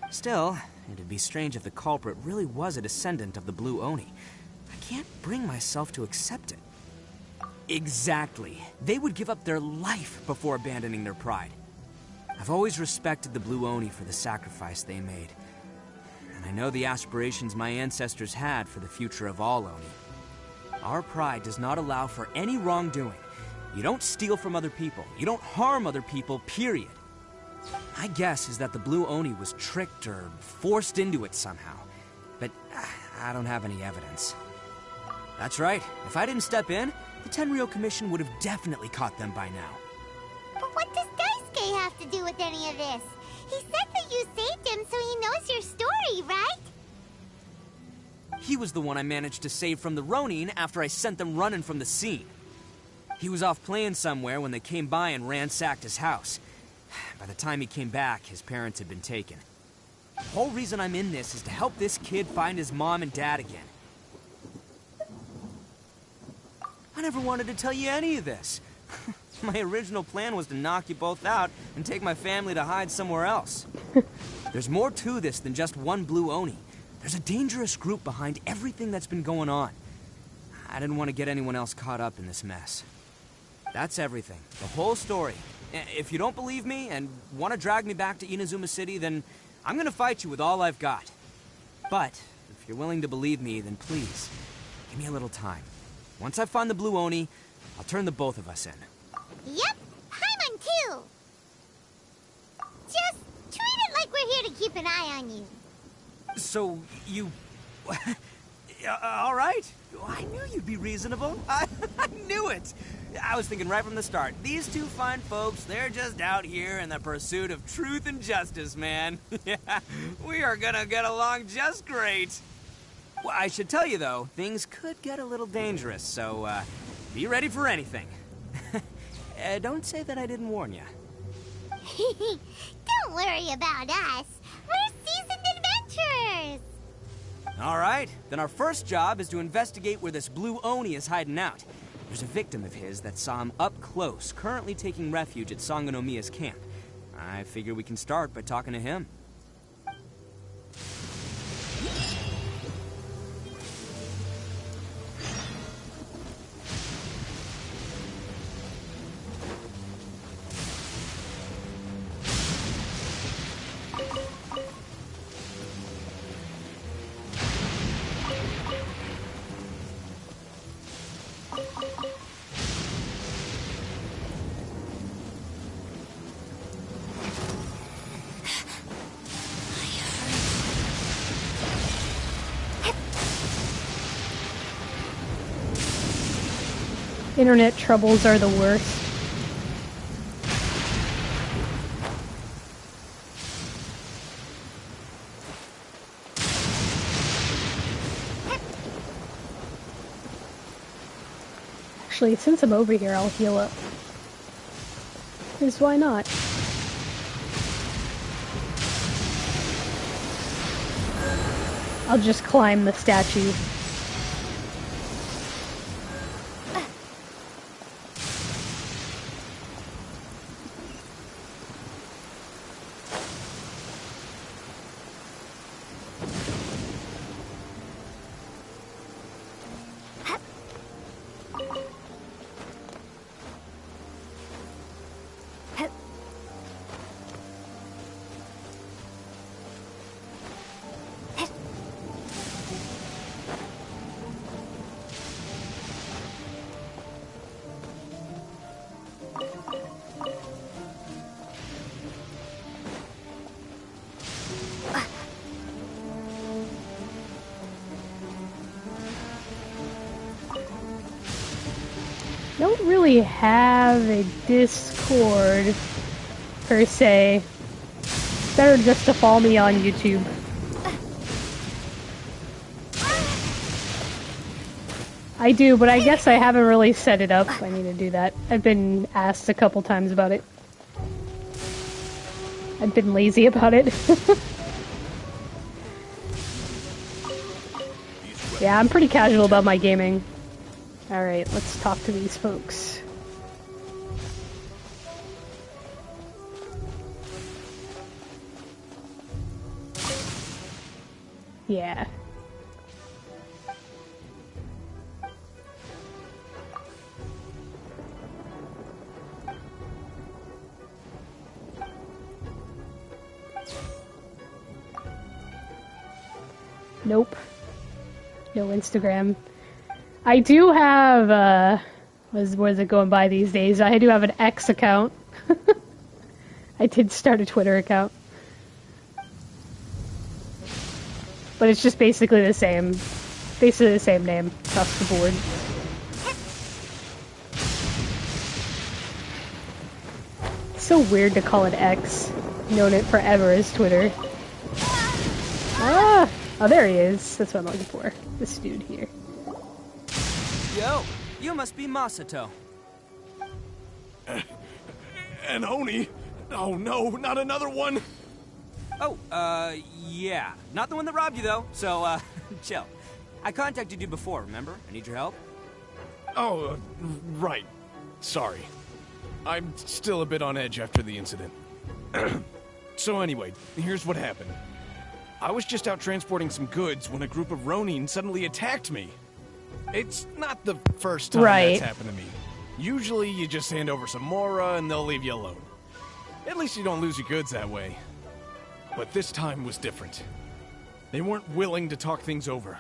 Still, it'd be strange if the culprit really was a descendant of the Blue Oni. I can't bring myself to accept it. Exactly. They would give up their life before abandoning their pride. I've always respected the Blue Oni for the sacrifice they made. And I know the aspirations my ancestors had for the future of all Oni. Our pride does not allow for any wrongdoing. You don't steal from other people. You don't harm other people, period. My guess is that the Blue Oni was tricked or forced into it somehow. But I don't have any evidence. That's right. If I didn't step in, the Tenryo Commission would have definitely caught them by now. But what does Daisuke have to do with any of this? He said that you saved him so he knows your story, right? He was the one I managed to save from the Ronin after I sent them running from the scene. He was off playing somewhere when they came by and ransacked his house. By the time he came back, his parents had been taken. The whole reason I'm in this is to help this kid find his mom and dad again. I never wanted to tell you any of this. My original plan was to knock you both out and take my family to hide somewhere else. There's more to this than just one blue Oni. There's a dangerous group behind everything that's been going on. I didn't want to get anyone else caught up in this mess. That's everything. The whole story. If you don't believe me and want to drag me back to Inazuma City, then I'm gonna fight you with all I've got. But if you're willing to believe me, then please, give me a little time. Once I find the blue Oni, I'll turn the both of us in. Yep, Paimon too. Just treat it like we're here to keep an eye on you. So, you... all right. I knew you'd be reasonable. I knew it. I was thinking right from the start. These two fine folks, they're just out here in the pursuit of truth and justice, man. Yeah, we are gonna get along just great. Well, I should tell you, though, things could get a little dangerous, so, be ready for anything. Don't say that I didn't warn you. Don't worry about us. We're seasoned adventurers. All right, then our first job is to investigate where this blue Oni is hiding out. There's a victim of his that saw him up close, currently taking refuge at Sangonomiya's camp. I figure we can start by talking to him. Internet troubles are the worst. Actually, since I'm over here, I'll heal up. Because why not? I'll just climb the statue. Don't really have a Discord per se. Better just to follow me on YouTube. I do, but I guess I haven't really set it up. I need to do that. I've been asked a couple times about it. I've been lazy about it. Yeah, I'm pretty casual about my gaming. Alright, let's talk to these folks. Yeah. Nope. No Instagram. I do have, what is it going by these days? I do have an X account. I did start a Twitter account. But it's just basically the same name across the board. It's so weird to call it X. Known it forever as Twitter. Ah! Oh, there he is. That's what I'm looking for. This dude here. Yo, you must be Masato. An Oni? Oh no, not another one! Oh, yeah. Not the one that robbed you, though, so, chill. I contacted you before, remember? I need your help. Oh, right. Sorry. I'm still a bit on edge after the incident. So anyway, here's what happened. I was just out transporting some goods when a group of Ronin suddenly attacked me. It's not the first time that's happened to me. Usually you just hand over some Mora and they'll leave you alone. At least you don't lose your goods that way. But this time was different. They weren't willing to talk things over.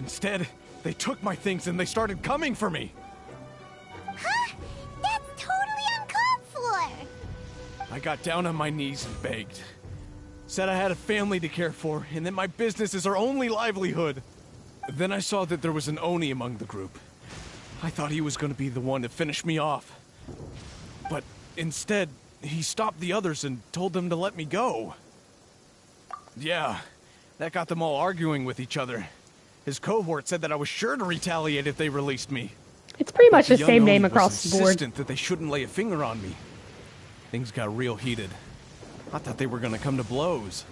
Instead, they took my things and they started coming for me. Huh? That's totally uncalled for! I got down on my knees and begged. Said I had a family to care for and that my business is our only livelihood. Then I saw that there was an Oni among the group. I thought he was going to be the one to finish me off. But instead, he stopped the others and told them to let me go. Yeah, that got them all arguing with each other. His cohort said that I was sure to retaliate if they released me. It's pretty much the young same Oni name was across the board. insistent that they shouldn't lay a finger on me. Things got real heated. I thought they were going to come to blows.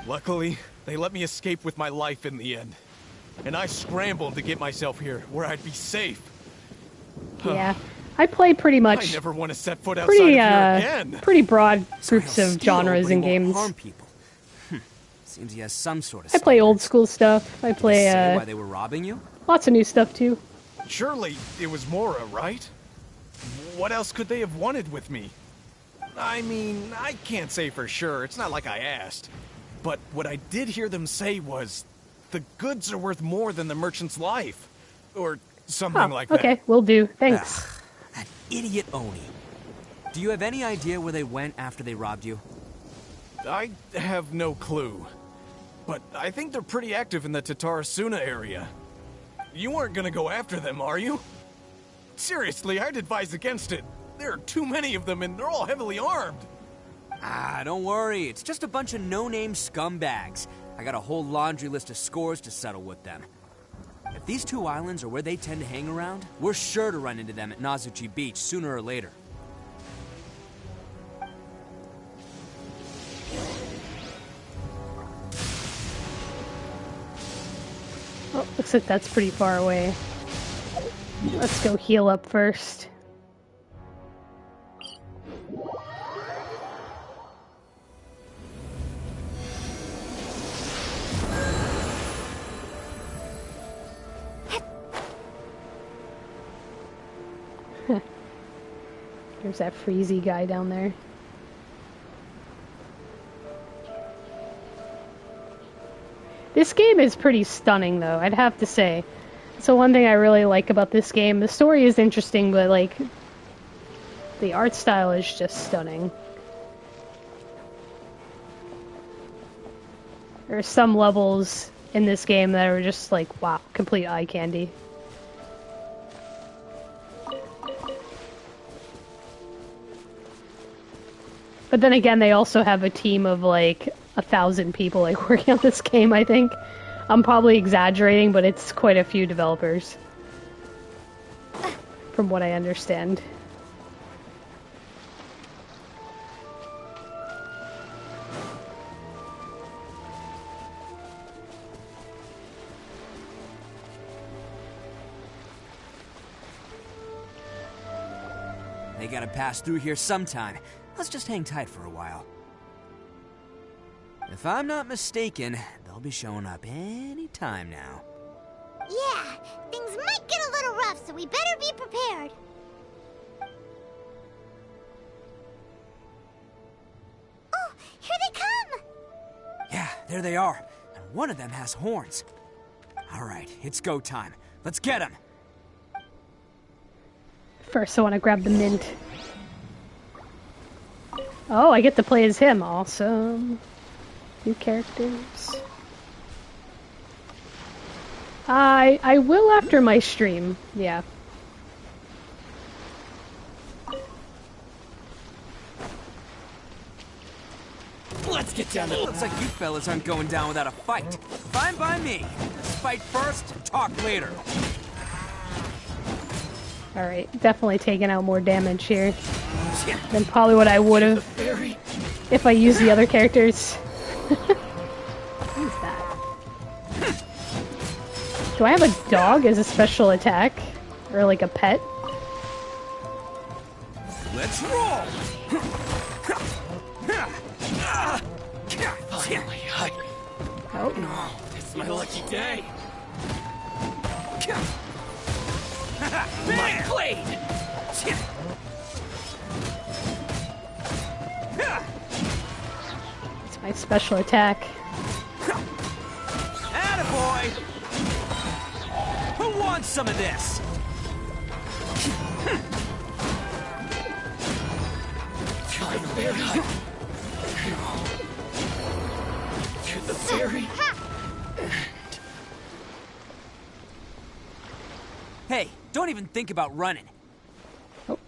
Luckily, they let me escape with my life in the end. And I scrambled to get myself here, where I'd be safe. Yeah, I play pretty much I never want to set foot outside of here again. pretty broad So groups he'll of steal, genres but he in won't games. harm people. Seems he has some sort of I play old standards. school stuff. I Did he play say why they were robbing you? lots of new stuff too. Surely it was Mora, right? What else could they have wanted with me? I mean, I can't say for sure. It's not like I asked. But what I did hear them say was, the goods are worth more than the merchant's life. Or something like that. Okay, will do. Thanks. Ugh, that idiot Oni. Do you have any idea where they went after they robbed you? I have no clue. But I think they're pretty active in the Tatarasuna area. You aren't gonna go after them, are you? Seriously, I'd advise against it. There are too many of them and they're all heavily armed. Ah, don't worry. It's just a bunch of no-name scumbags. I got a whole laundry list of scores to settle with them. If these two islands are where they tend to hang around, we're sure to run into them at Nazuchi Beach sooner or later. Oh, looks like that's pretty far away. Let's go heal up first. There's that freezy guy down there. This game is pretty stunning, though, I'd have to say. So one thing I really like about this game, the story is interesting, but, like, the art style is just stunning. There are some levels in this game that are just, like, wow, complete eye candy. But then again, they also have a team of, like, 1,000 people, like, working on this game, I think. I'm probably exaggerating, but it's quite a few developers. From what I understand. They gotta pass through here sometime. Let's just hang tight for a while. If I'm not mistaken, they'll be showing up any time now. Yeah, things might get a little rough, so we better be prepared. Oh, here they come! Yeah, there they are. And one of them has horns. All right, it's go time. Let's get them. First, I want to grab the mint. Oh, I get to play as him. Awesome. New characters. I will after my stream. Yeah. Let's get down to it. Looks like you fellas aren't going down without a fight. Fine by me. Let's fight first and talk later. Alright, definitely taking out more damage here than probably what I would have if I used the other characters. Who's that? Do I have a dog as a special attack? Or like a pet? Let's roll! Finally, Oh. no, it's my lucky day. My blade! It's my special attack. Attaboy! Who wants some of this? Feeling very high. To the very... Hey, don't even think about running. Oh.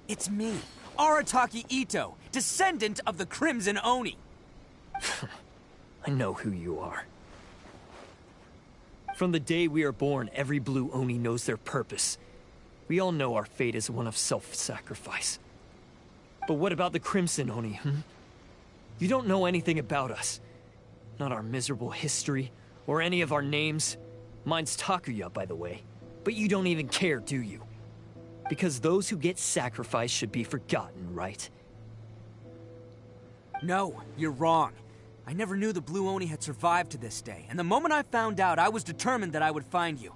It's me, Arataki Ito, descendant of the Crimson Oni. I know who you are. From the day we are born, every blue Oni knows their purpose. We all know our fate is one of self-sacrifice. But what about the Crimson Oni, You don't know anything about us. Not our miserable history, or any of our names. Mine's Takuya, by the way. But you don't even care, do you? Because those who get sacrificed should be forgotten, right? No, you're wrong. I never knew the Blue Oni had survived to this day, and the moment I found out, I was determined that I would find you.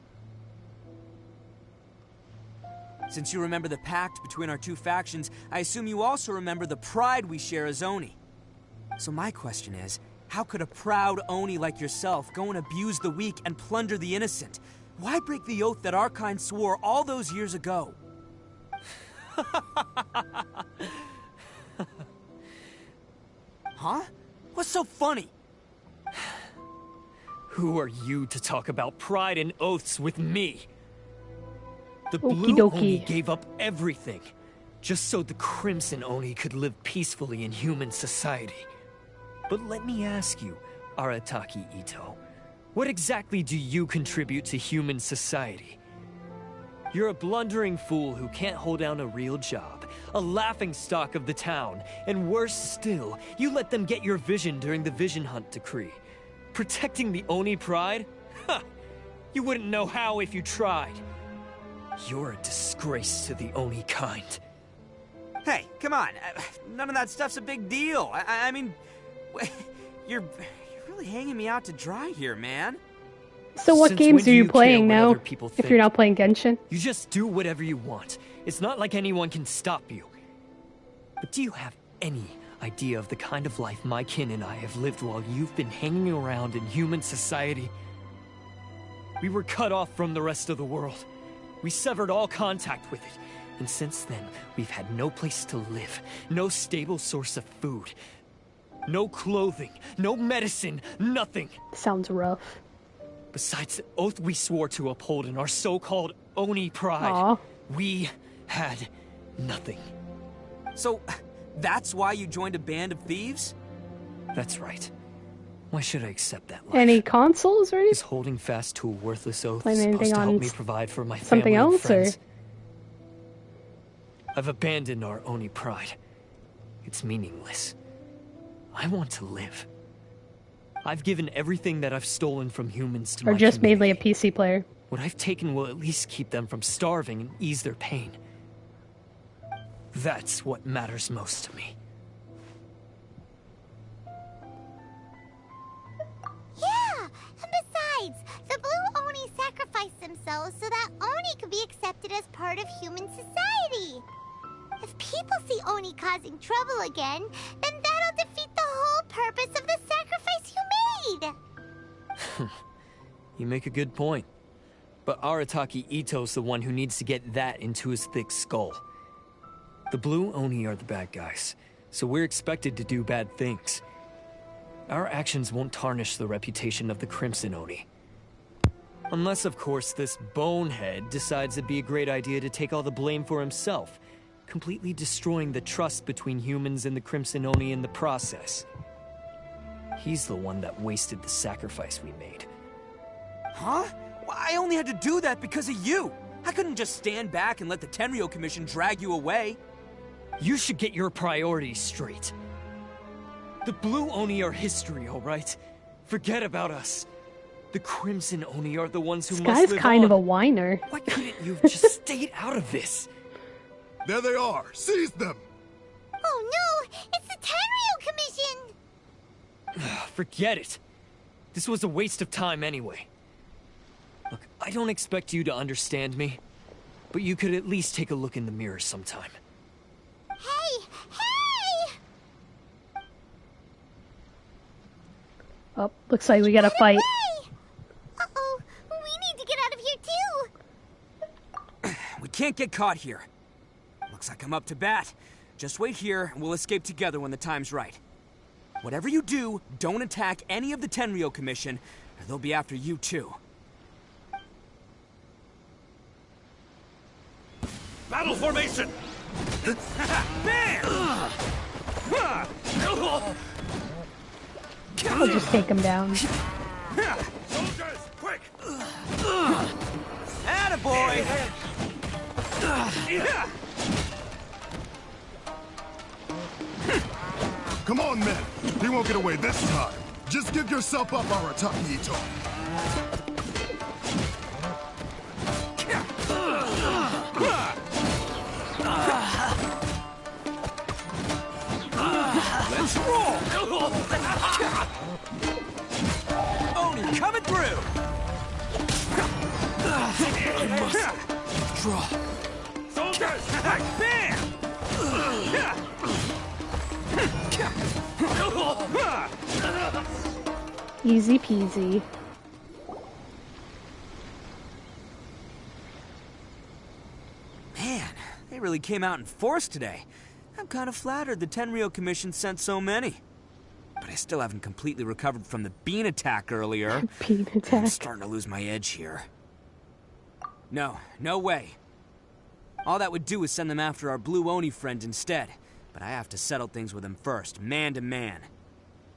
Since you remember the pact between our two factions, I assume you also remember the pride we share as Oni. So my question is, how could a proud Oni like yourself go and abuse the weak and plunder the innocent? Why break the oath that our kind swore all those years ago? Huh? What's so funny? Who are you to talk about pride and oaths with me? The Okie Blue dokie. Oni gave up everything, just so the Crimson Oni could live peacefully in human society. But let me ask you, Arataki Ito, what exactly do you contribute to human society? You're a blundering fool who can't hold down a real job, a laughingstock of the town, and worse still, you let them get your vision during the Vision Hunt decree. Protecting the Oni pride? Ha! You wouldn't know how if you tried. You're a disgrace to the Oni kind. Hey, come on. None of that stuff's a big deal. I mean, you're really hanging me out to dry here, man. So what Since games when are do you care playing what now, other people if you're think? not playing Genshin? You just do whatever you want. It's not like anyone can stop you. But do you have any idea of the kind of life my kin and I have lived while you've been hanging around in human society? We were cut off from the rest of the world. We severed all contact with it. And since then, we've had no place to live, no stable source of food, no clothing, no medicine, nothing. Sounds rough. Besides the oath we swore to uphold in our so-called Oni pride, Aw. we had nothing. So, that's why you joined a band of thieves? That's right. Why should I accept that life? Any consoles or Is anything? holding fast to a worthless oath Playing supposed anything to help on me provide for my something family and else, or- friends? I've abandoned our Oni pride. It's meaningless. I want to live. I've given everything that I've stolen from humans to Or my just mainly a community. PC player? What I've taken will at least keep them from starving and ease their pain. That's what matters most to me. Yeah, and besides, the Blue Oni sacrificed themselves so that Oni could be accepted as part of human society. If people see Oni causing trouble again, then that'll defeat the whole purpose of the sacrifice you made. You make a good point. But Arataki Ito's the one who needs to get that into his thick skull. The Blue Oni are the bad guys, so we're expected to do bad things. Our actions won't tarnish the reputation of the Crimson Oni. Unless, of course, this bonehead decides it'd be a great idea to take all the blame for himself. completely destroying the trust between humans and the Crimson Oni in the process. He's the one that wasted the sacrifice we made. Huh? Well, I only had to do that because of you. I couldn't just stand back and let the Tenryo Commission drag you away. You should get your priorities straight. The Blue Oni are history, alright? Forget about us. The Crimson Oni are the ones who This must guy's live kind on. of a whiner. Why couldn't you have just stayed out of this? There they are! Seize them! Oh no! It's the Tenryo Commission! Forget it. This was a waste of time anyway. Look, I don't expect you to understand me, but you could at least take a look in the mirror sometime. Hey! Hey! Oh, looks like we gotta fight. Uh-oh, we need to get out of here too! We can't get caught here. Looks like I'm up to bat. Just wait here, and we'll escape together when the time's right. Whatever you do, don't attack any of the Tenryo Commission, or they'll be after you too. Battle formation! Bam! I'll just take him down. Soldiers, quick! Attaboy! Come on, men! He won't get away this time! Just give yourself up, Arataki Ito! Let's roll! Oni coming through! Draw. Soldiers, Bam! Easy peasy. Man, they really came out in force today. I'm kind of flattered the Tenryo Commission sent so many. But I still haven't completely recovered from the bean attack earlier. Bean I'm attack. starting to lose my edge here. No way. All that would do is send them after our Blue Oni friend instead. But I have to settle things with him first, man to man.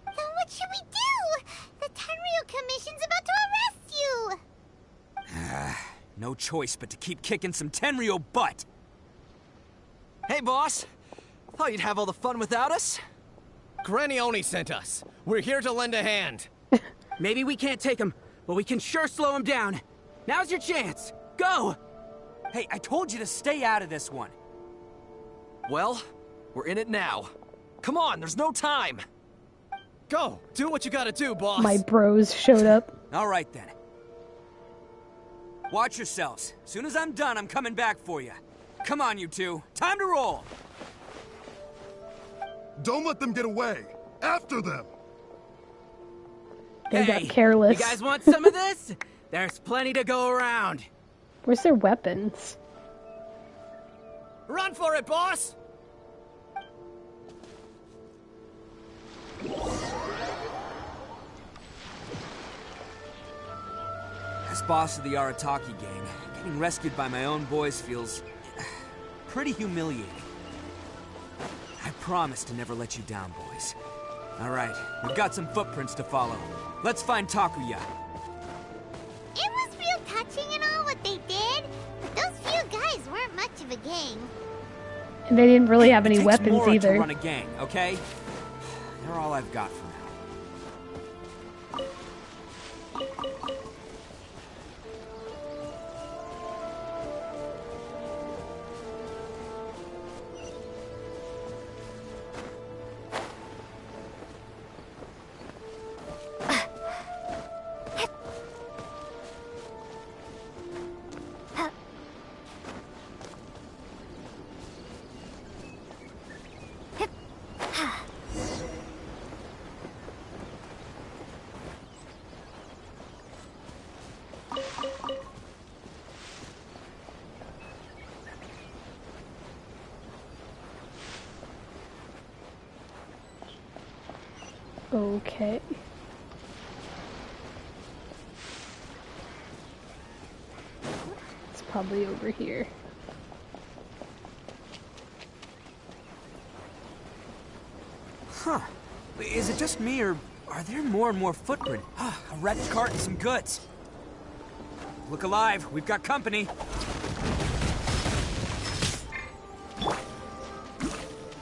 Then what should we do? The Tenryo Commission's about to arrest you! No choice but to keep kicking some Tenryo butt. Hey, boss. Thought you'd have all the fun without us? Granny Oni sent us. We're here to lend a hand. Maybe we can't take him, but we can sure slow him down. Now's your chance. Go! Hey, I told you to stay out of this one. Well, we're in it now. Come on, there's no time. Go! Do what you gotta do, boss! My bros showed up. All right, then. Watch yourselves. Soon as I'm done, I'm coming back for you. Come on, you two. Time to roll! Don't let them get away! After them! They got Hey, careless. you guys want some of this? There's plenty to go around. Where's their weapons? Run for it, boss! As boss of the Arataki gang, getting rescued by my own boys feels pretty humiliating. I promise to never let you down, boys. All right, we've got some footprints to follow. Let's find Takuya. It was real touching and all what they did, but those few guys weren't much of a gang. And they didn't really have It any takes weapons more either. to run a gang, okay? They're all I've got for now. Okay. It's probably over here. Huh. Is it just me, or are there more and more footprints? A wrecked cart and some goods. Look alive, we've got company.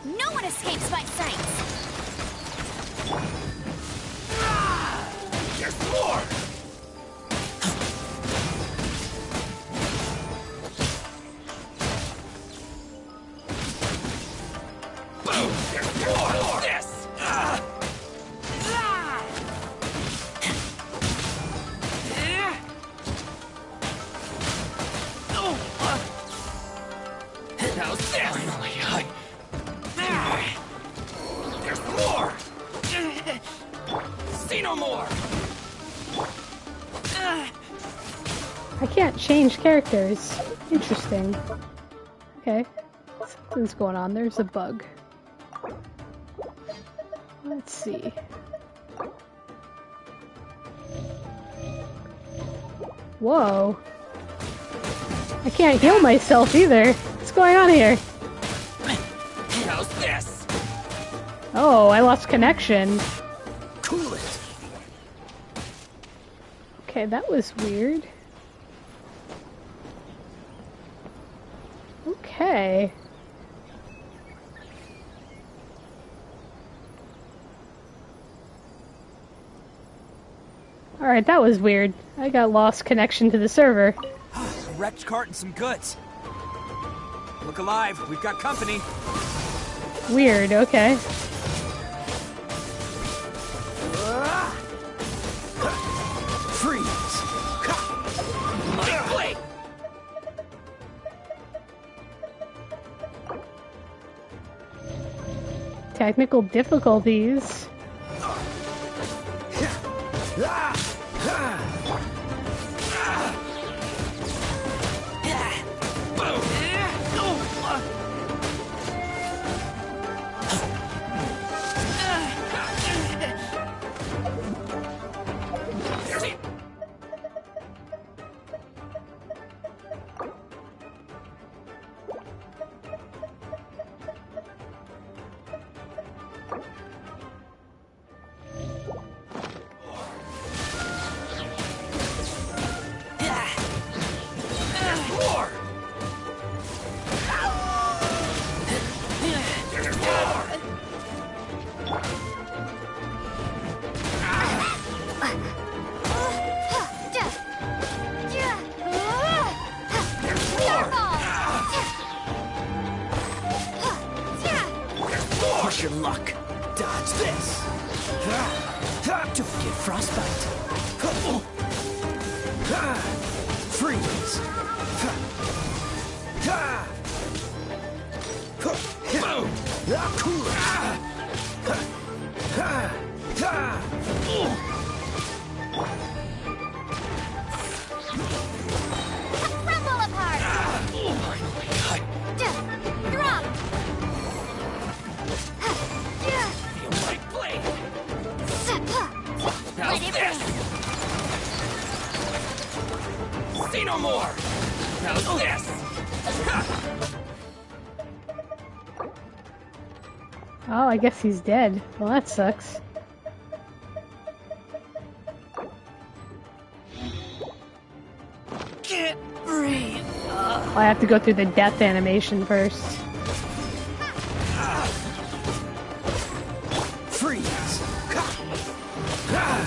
No one escapes my sights! There's more! Boom! There's more! This! How's this? Finally, there's more! See no more! I can't change characters. Interesting. Okay. Something's going on. There's a bug. Let's see. Whoa. I can't heal myself either. What's going on here? How's this? Oh, I lost connection. Cool it! Okay, that was weird. Okay. Alright, that was weird. I got lost connection to the server. A wrecked cart and some goods. Look alive, we've got company. Weird, okay. Freeze! My blade! Technical difficulties. Push your luck. Dodge this. Don't get frostbite. Freeze. Boom. Cool Crumble apart! Drop! Feel my blade. Let it rain! See no more. How's this? Oh, I guess he's dead. Well, that sucks. Can't breathe. I have to go through the death animation first. Freeze.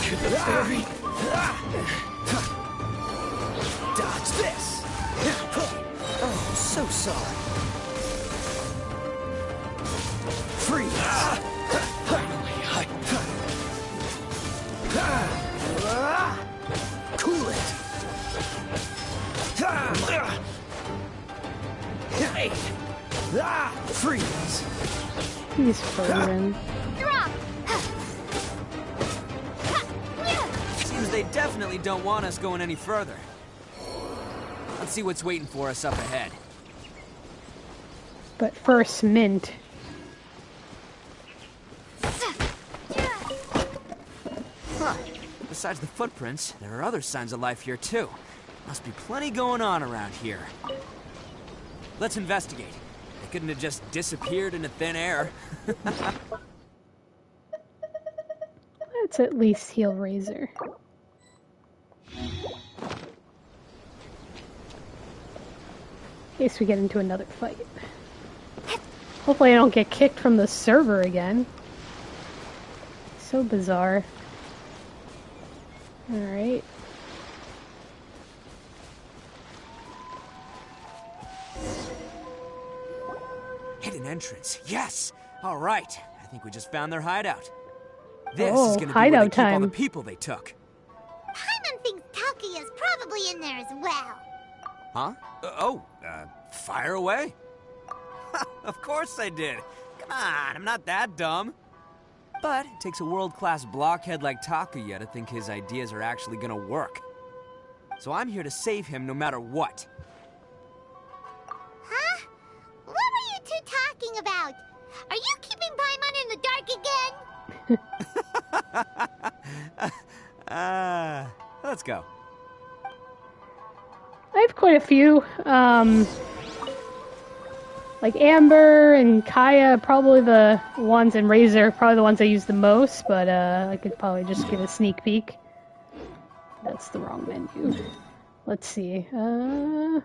To the fairy. Dodge this. Oh, so sorry. Freeze. Cool it. Hey. Freeze. He's frozen. Drop! Seems they definitely don't want us going any further. Let's see what's waiting for us up ahead. But first, mint. Huh. Besides the footprints, there are other signs of life here too. Must be plenty going on around here. Let's investigate. They couldn't have just disappeared into thin air. Let's at least heal Razor. In case we get into another fight. Hopefully I don't get kicked from the server again. So bizarre. Alright. Hidden entrance. Yes! Alright. I think we just found their hideout. This Oh, is gonna be hideout where they keep all time. the people they took. Paimon thinks Taki is probably in there as well. Huh? Fire away? Of course I did. Come on, I'm not that dumb. But it takes a world-class blockhead like Takuya to think his ideas are actually gonna work. So I'm here to save him no matter what. Huh? What were you two talking about? Are you keeping Paimon in the dark again? Let's go. I have quite a few. Like Amber and Kaya, probably the ones, and Razor, probably the ones I use the most, but I could probably just give a sneak peek. That's the wrong menu. Let's see. Why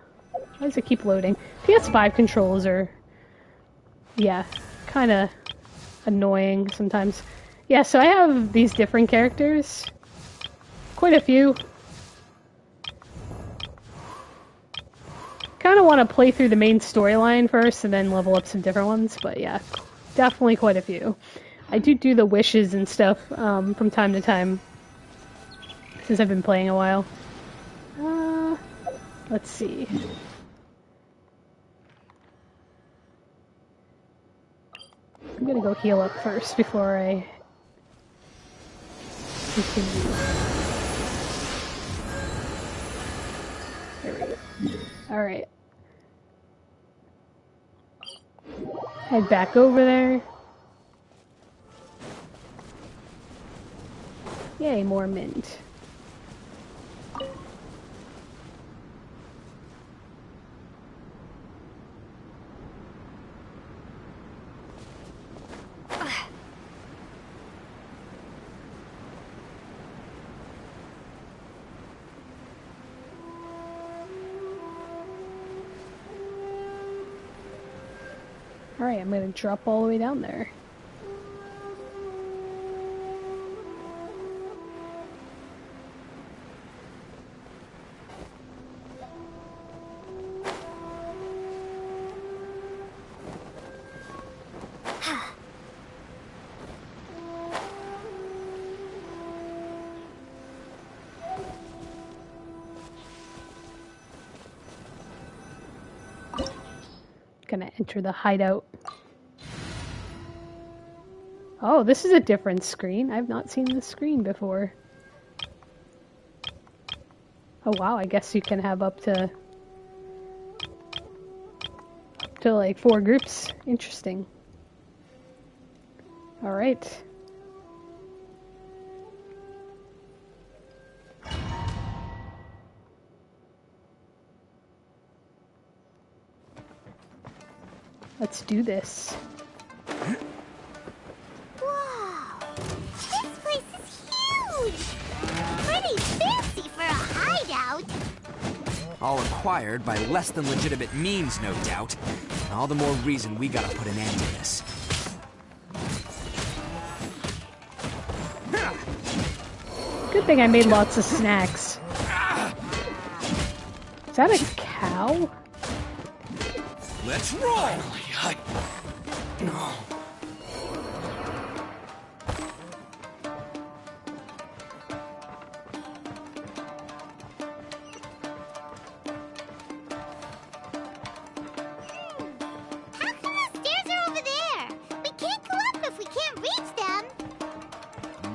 does it keep loading? PS5 controls are, yeah, kind of annoying sometimes. Yeah, so I have these different characters. Quite a few. Kind of want to play through the main storyline first and then level up some different ones, but yeah, definitely quite a few. I do the wishes and stuff from time to time since I've been playing a while. Let's see. I'm gonna go heal up first before I continue. There we go. Alright. Head back over there. Yay, more mint. Alright, I'm gonna drop all the way down there. Gonna enter the hideout. Oh, this is a different screen. I've not seen this screen before. Oh wow, I guess you can have up to like 4 groups. Interesting. All right. Let's do this. Wow! This place is huge! Pretty fancy for a hideout! All acquired by less than legitimate means, no doubt. And all the more reason we gotta put an end to this. Good thing I made lots of snacks. Is that a cow? Let's roll!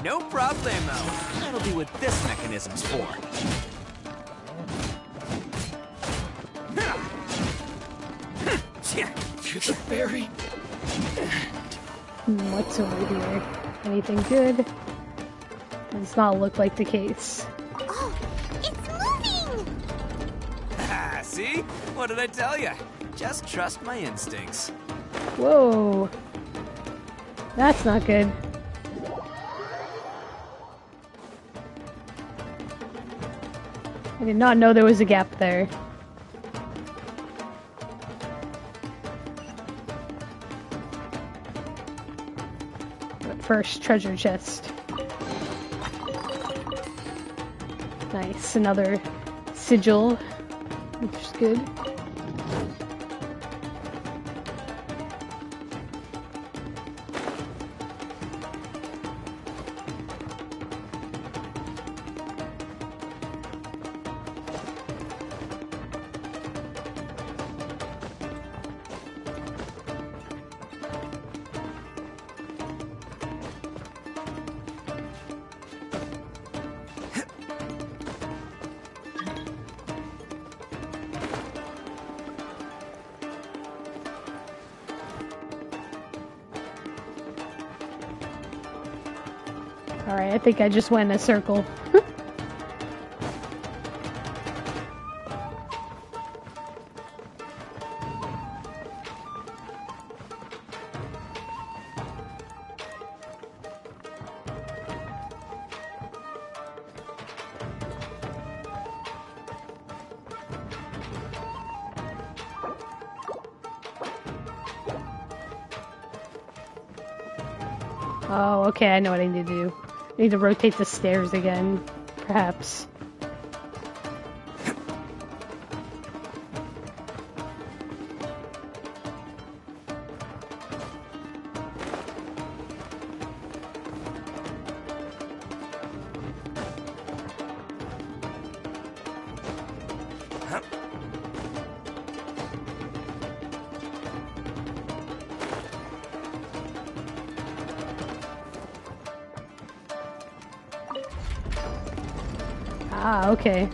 No problemo. That'll be what this mechanism's for. You're the berry. What's over here? Anything good? Does not look like the case. Oh, it's moving! See? What did I tell you? Just trust my instincts. Whoa. That's not good. I did not know there was a gap there. But first, treasure chest. Nice, another sigil, which is good. Alright, I think I just went in a circle. Oh, okay, I know what I need to do. I need to rotate the stairs again, perhaps. Ah, okay.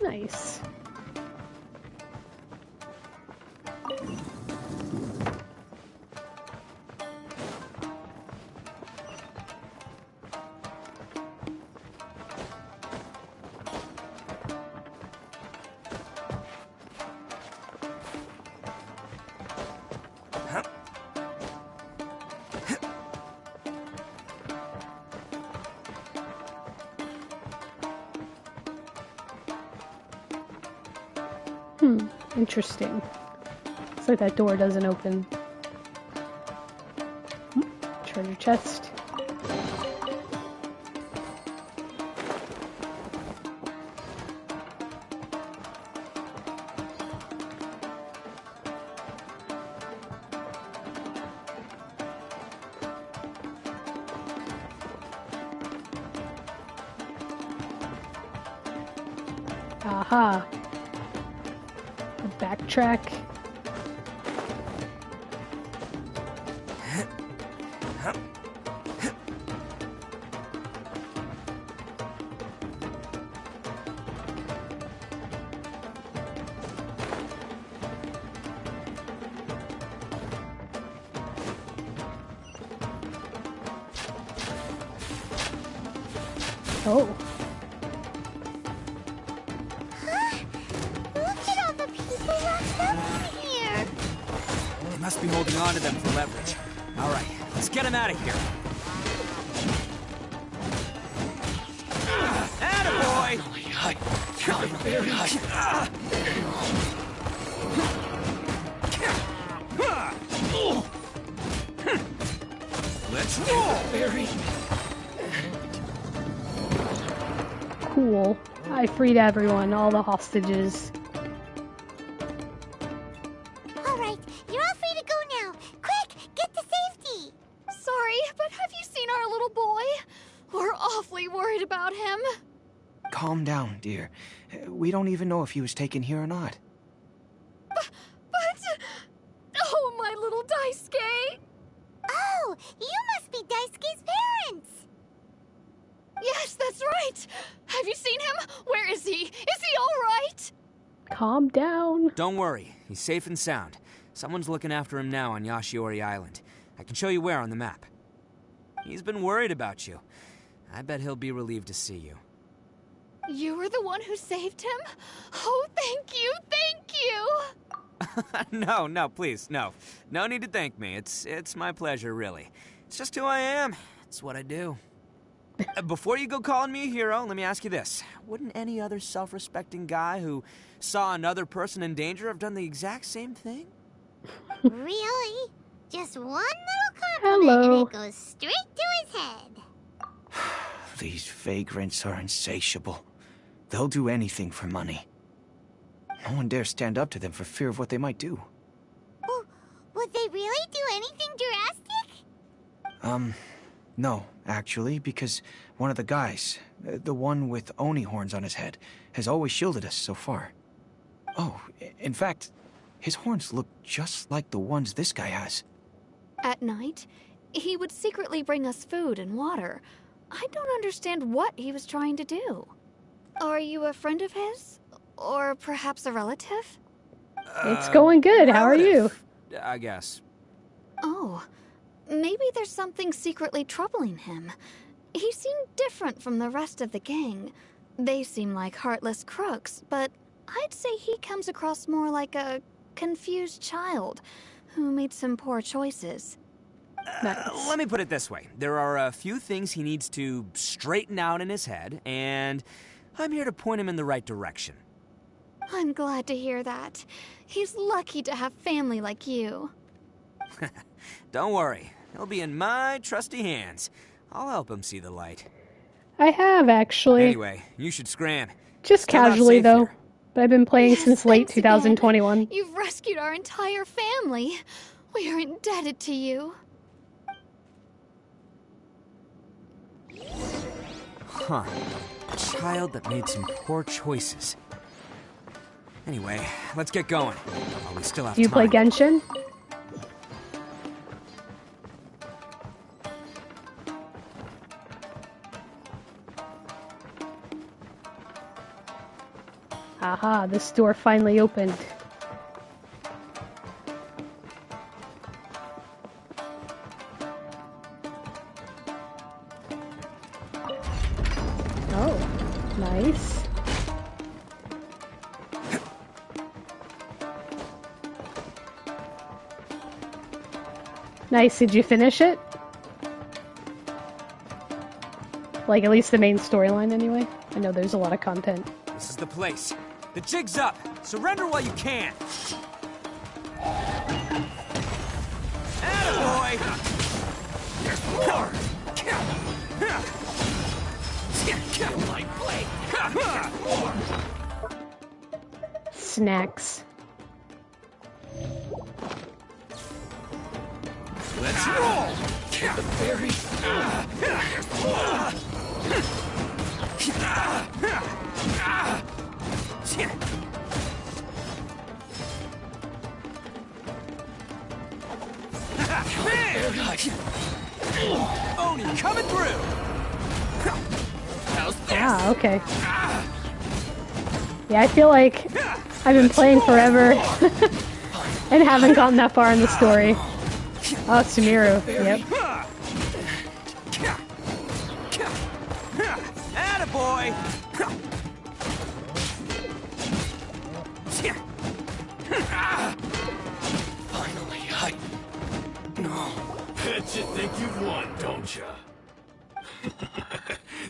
Nice. Interesting. Looks like that door doesn't open. Treasure chest. Aha. Backtrack. Oh. Must be holding on to them for leverage. All right, let's get him out of here. Attaboy! Let's roll! Cool. I freed everyone, all the hostages. Calm down, dear. We don't even know if he was taken here or not. But... Oh, my little Calm down. Don't worry, he's safe and sound. Someone's looking after him now on Yashiori Island. I can show you where on the map. He's been worried about you. I bet he'll be relieved to see you. You were the one who saved him? Oh, thank you, thank you! No, please, no. No need to thank me. It's my pleasure, really. It's just who I am. It's what I do. Before you go calling me a hero, let me ask you this. Wouldn't any other self-respecting guy who saw another person in danger have done the exact same thing? Really? Just one little compliment and it goes straight to his head. These vagrants are insatiable. They'll do anything for money. No one dares stand up to them for fear of what they might do. Would they really do anything drastic? No, actually, because one of the guys, the one with Oni horns on his head, has always shielded us so far. Oh, in fact, his horns look just like the ones this guy has. At night, he would secretly bring us food and water. I don't understand what he was trying to do. Are you a friend of his? Or perhaps a relative? It's going good. How are you? I guess. Oh, maybe there's something secretly troubling him. He seemed different from the rest of the gang. They seem like heartless crooks, but I'd say he comes across more like a confused child who made some poor choices. Let me put it this way. There are a few things he needs to straighten out in his head, and I'm here to point him in the right direction. I'm glad to hear that. He's lucky to have family like you. Don't worry. He'll be in my trusty hands. I'll help him see the light. I have, actually. Anyway, you should scram. Just casually, though. But I've been playing since late 2021. Again. You've rescued our entire family. We are indebted to you. Huh. A child that made some poor choices. Anyway, let's get going. While we still have time. Do you play Genshin? Aha, this door finally opened. Oh, nice. Nice, did you finish it? Like, at least the main storyline, anyway? I know there's a lot of content. This is the place. The jig's up. Surrender while you can. Attaboy! There's more! Snacks. Let's roll! The berry. Oni coming through. Ah, okay. Yeah, I feel like I've been playing forever and haven't gotten that far in the story. Oh, Sumeru. Yep. Attaboy! Finally, No. Bet you think you've won, don't ya?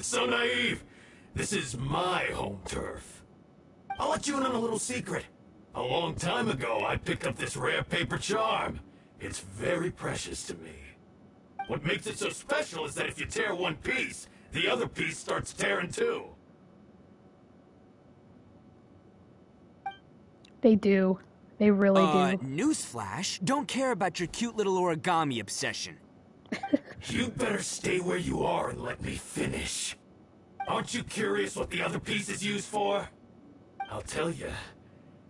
So naive. This is my home turf. I'll let you in on a little secret. A long time ago, I picked up this rare paper charm. It's very precious to me. What makes it so special is that if you tear one piece, the other piece starts tearing too. They do. They really do. Newsflash, don't care about your cute little origami obsession. You better stay where you are and let me finish. Aren't you curious what the other piece is used for? I'll tell you.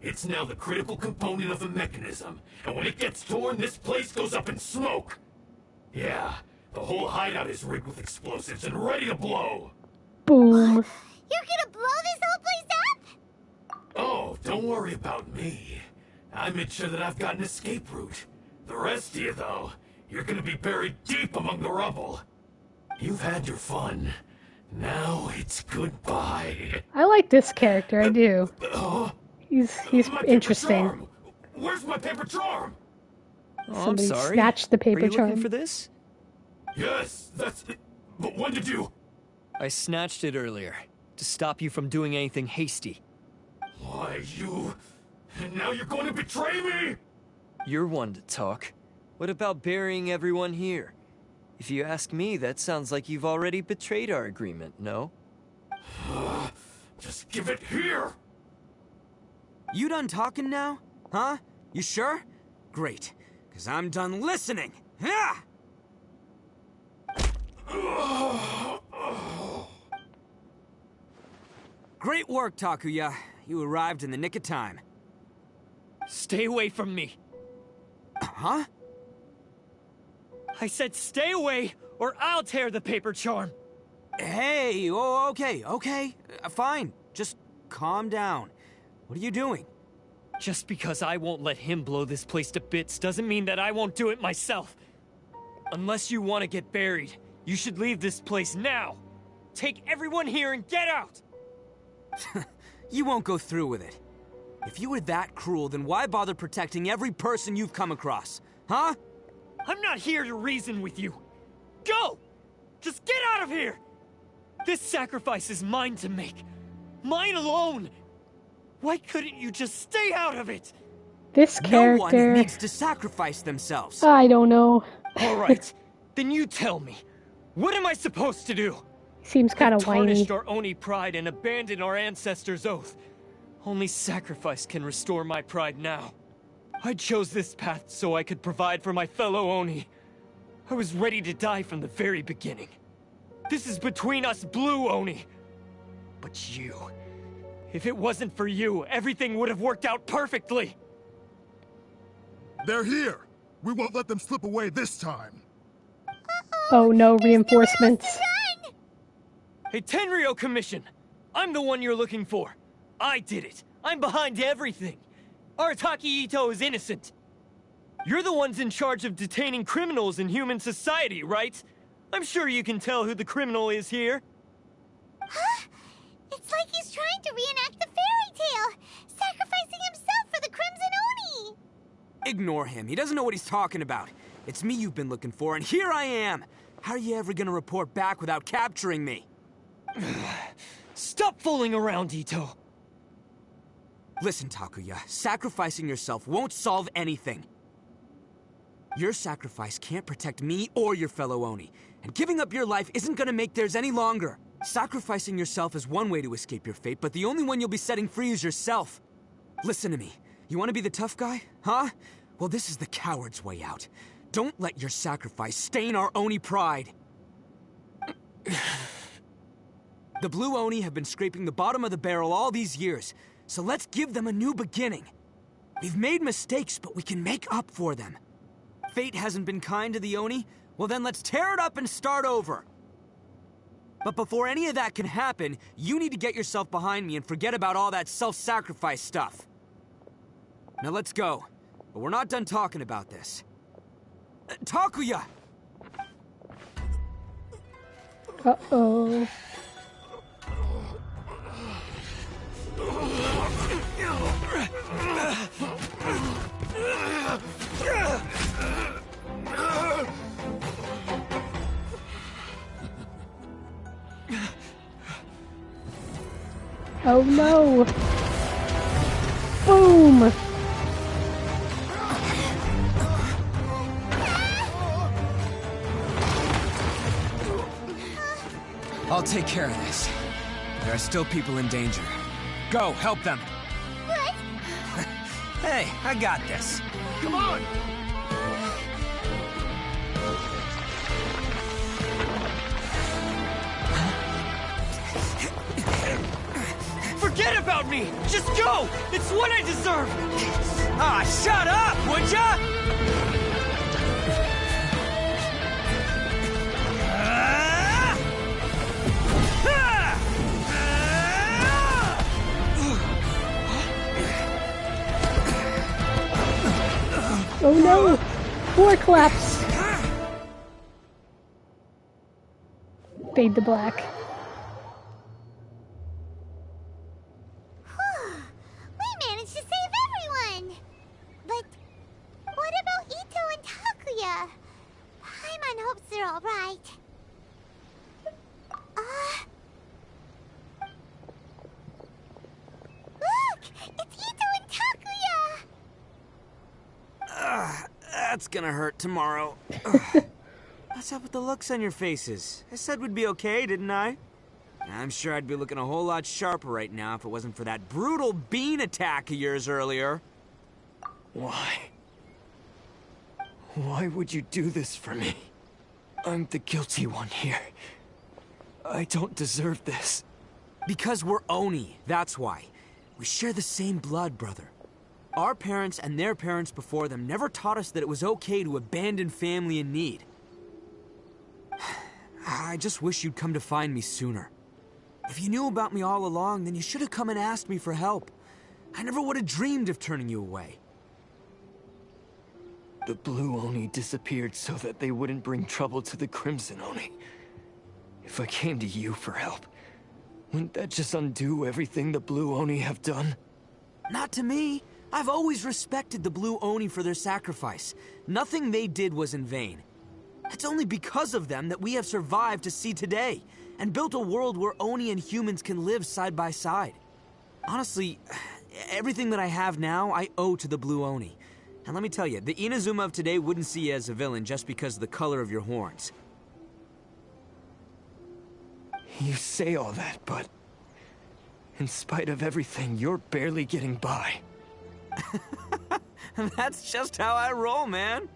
It's now the critical component of the mechanism, and when it gets torn, this place goes up in smoke. Yeah, the whole hideout is rigged with explosives and ready to blow. Boom. You're gonna blow this whole place up? Oh, Don't worry about me. I made sure that I've got an escape route. The rest of you, though, you're gonna be buried deep among the rubble. You've had your fun. Now it's goodbye. I like this character, I do. He's My interesting. paper charm. Where's my paper charm? Oh, I'm Somebody sorry. snatched the paper Are you charm. looking for this? Yes, that's it. But when did you... I snatched it earlier, to stop you from doing anything hasty. Why, you... And now you're going to betray me? You're one to talk. What about burying everyone here? If you ask me, that sounds like you've already betrayed our agreement, no? Just give it here! You done talking now? Huh? You sure? Great, because I'm done listening. Ah! Great work, Takuya. You arrived in the nick of time. Stay away from me. Huh? I said stay away, or I'll tear the paper charm. Hey, oh, okay. Fine. Just calm down. What are you doing? Just because I won't let him blow this place to bits doesn't mean that I won't do it myself. Unless you want to get buried, you should leave this place now. Take everyone here and get out! You won't go through with it. If you were that cruel, then why bother protecting every person you've come across? Huh? I'm not here to reason with you. Go! Just get out of here! This sacrifice is mine to make. Mine alone! Why couldn't you just stay out of it? This character... No one needs to sacrifice themselves. I don't know. Alright, then you tell me. What am I supposed to do? Seems kind of whiny. Tarnished our Oni pride and abandoned our ancestors' oath. Only sacrifice can restore my pride now. I chose this path so I could provide for my fellow Oni. I was ready to die from the very beginning. This is between us blue Oni. But you... If it wasn't for you, everything would have worked out perfectly! They're here! We won't let them slip away this time! Oh no, reinforcements. Hey, Tenryo Commission! I'm the one you're looking for. I did it. I'm behind everything. Arataki Ito is innocent. You're the ones in charge of detaining criminals in human society, right? I'm sure you can tell who the criminal is here. Huh? It's like he's trying to reenact the fairy tale, sacrificing himself for the Crimson Oni! Ignore him. He doesn't know what he's talking about. It's me you've been looking for, and here I am! How are you ever gonna report back without capturing me? Stop fooling around, Ito! Listen, Takuya, sacrificing yourself won't solve anything. Your sacrifice can't protect me or your fellow Oni, and giving up your life isn't gonna make theirs any longer. Sacrificing yourself is one way to escape your fate, but the only one you'll be setting free is yourself. Listen to me. You want to be the tough guy? Huh? Well, this is the coward's way out. Don't let your sacrifice stain our Oni pride. The blue Oni have been scraping the bottom of the barrel all these years, so let's give them a new beginning. We've made mistakes, but we can make up for them. Fate hasn't been kind to the Oni? Well then let's tear it up and start over. But before any of that can happen, you need to get yourself behind me and forget about all that self-sacrifice stuff. Now let's go. But we're not done talking about this. Takuya! Uh-oh. Oh no! Boom! I'll take care of this. There are still people in danger. Go, help them! What? Hey, I got this. Come on! Forget about me! Just go! It's what I deserve! Ah, shut up, would ya? Oh no! Four claps! Fade to black. We managed to save everyone! But what about Ito and Takuya? Paimon hopes they're alright. Look! It's Ito and Takuya! That's gonna hurt tomorrow. What's up with the looks on your faces? I said we'd be okay, didn't I? I'm sure I'd be looking a whole lot sharper right now if it wasn't for that brutal bean attack of yours earlier. Why? Why would you do this for me? I'm the guilty one here. I don't deserve this. Because we're Oni, that's why. We share the same blood, brother. Our parents and their parents before them never taught us that it was okay to abandon family in need. I just wish you'd come to find me sooner. If you knew about me all along, then you should have come and asked me for help. I never would have dreamed of turning you away. The Blue Oni disappeared so that they wouldn't bring trouble to the Crimson Oni. If I came to you for help, wouldn't that just undo everything the Blue Oni have done? Not to me. I've always respected the Blue Oni for their sacrifice. Nothing they did was in vain. It's only because of them that we have survived to see today, and built a world where Oni and humans can live side by side. Honestly, everything that I have now, I owe to the Blue Oni. And let me tell you, the Inazuma of today wouldn't see you as a villain just because of the color of your horns. You say all that, but in spite of everything, you're barely getting by. That's just how I roll, man.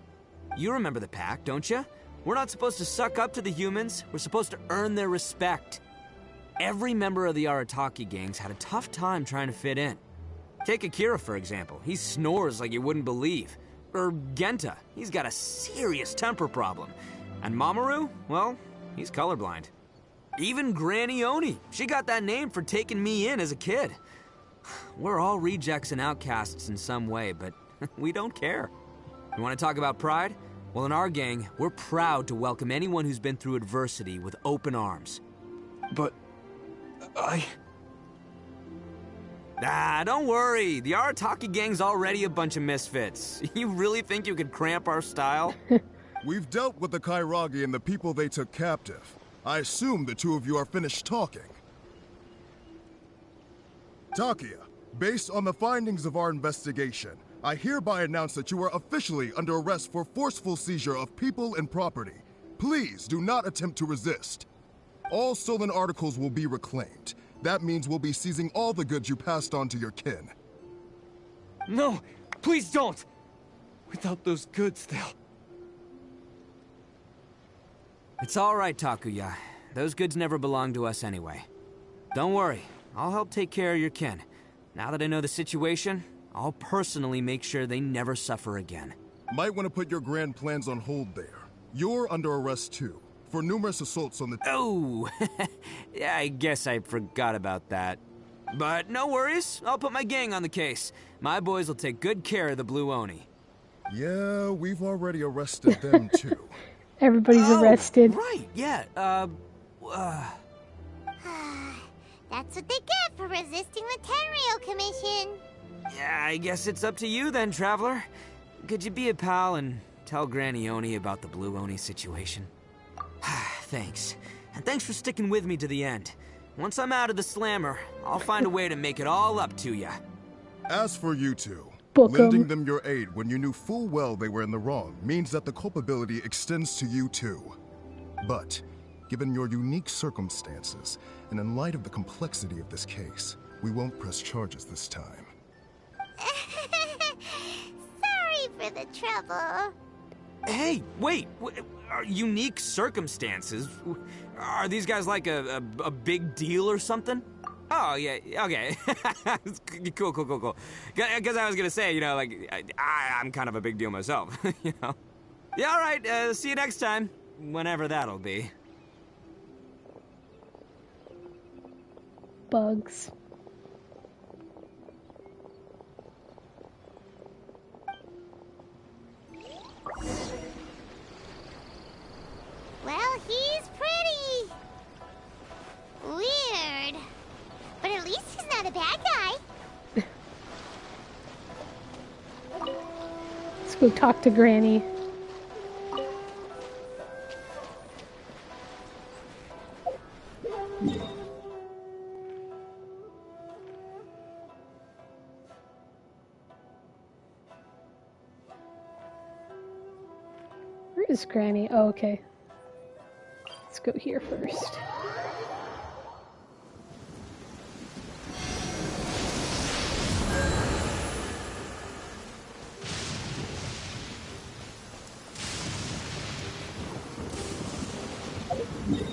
You remember the pact, don't you? We're not supposed to suck up to the humans. We're supposed to earn their respect. Every member of the Arataki gangs had a tough time trying to fit in. Take Akira, for example. He snores like you wouldn't believe. Or Genta. He's got a serious temper problem. And Mamoru, well, he's colorblind. Even Granny Oni. She got that name for taking me in as a kid. We're all rejects and outcasts in some way, but we don't care. You want to talk about pride? Well, in our gang, we're proud to welcome anyone who's been through adversity with open arms. But don't worry. The Arataki gang's already a bunch of misfits. You really think you could cramp our style? We've dealt with the Kairagi and the people they took captive. I assume the two of you are finished talking. Takuya, based on the findings of our investigation, I hereby announce that you are officially under arrest for forceful seizure of people and property. Please do not attempt to resist. All stolen articles will be reclaimed. That means we'll be seizing all the goods you passed on to your kin. No, please don't! Without those goods, they'll... It's all right, Takuya. Those goods never belonged to us anyway. Don't worry, I'll help take care of your kin. Now that I know the situation, I'll personally make sure they never suffer again. Might want to put your grand plans on hold there. You're under arrest too, for numerous assaults on the... Oh, yeah, I guess I forgot about that. But no worries, I'll put my gang on the case. My boys will take good care of the Blue Oni. Yeah, we've already arrested them too. Everybody's arrested. Right, yeah, That's what they get for resisting the Tenryo Commission. Yeah, I guess it's up to you then, Traveler. Could you be a pal and tell Granny Oni about the Blue Oni situation? Thanks. And thanks for sticking with me to the end. Once I'm out of the slammer, I'll find a way to make it all up to ya. As for you two, Book 'em. lending them your aid when you knew full well they were in the wrong means that the culpability extends to you too. But, given your unique circumstances, and in light of the complexity of this case, we won't press charges this time. Sorry for the trouble. Hey, wait, are unique circumstances? Are these guys like a big deal or something? Oh, yeah, okay. Cool. Because I was gonna say, you know, like, I'm kind of a big deal myself, you know? Yeah, all right, see you next time. Whenever that'll be. Bugs. go talk to Granny. Where is Granny? Oh, okay. Let's go here first.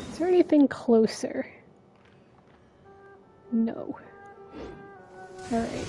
Is there anything closer? No. Alright.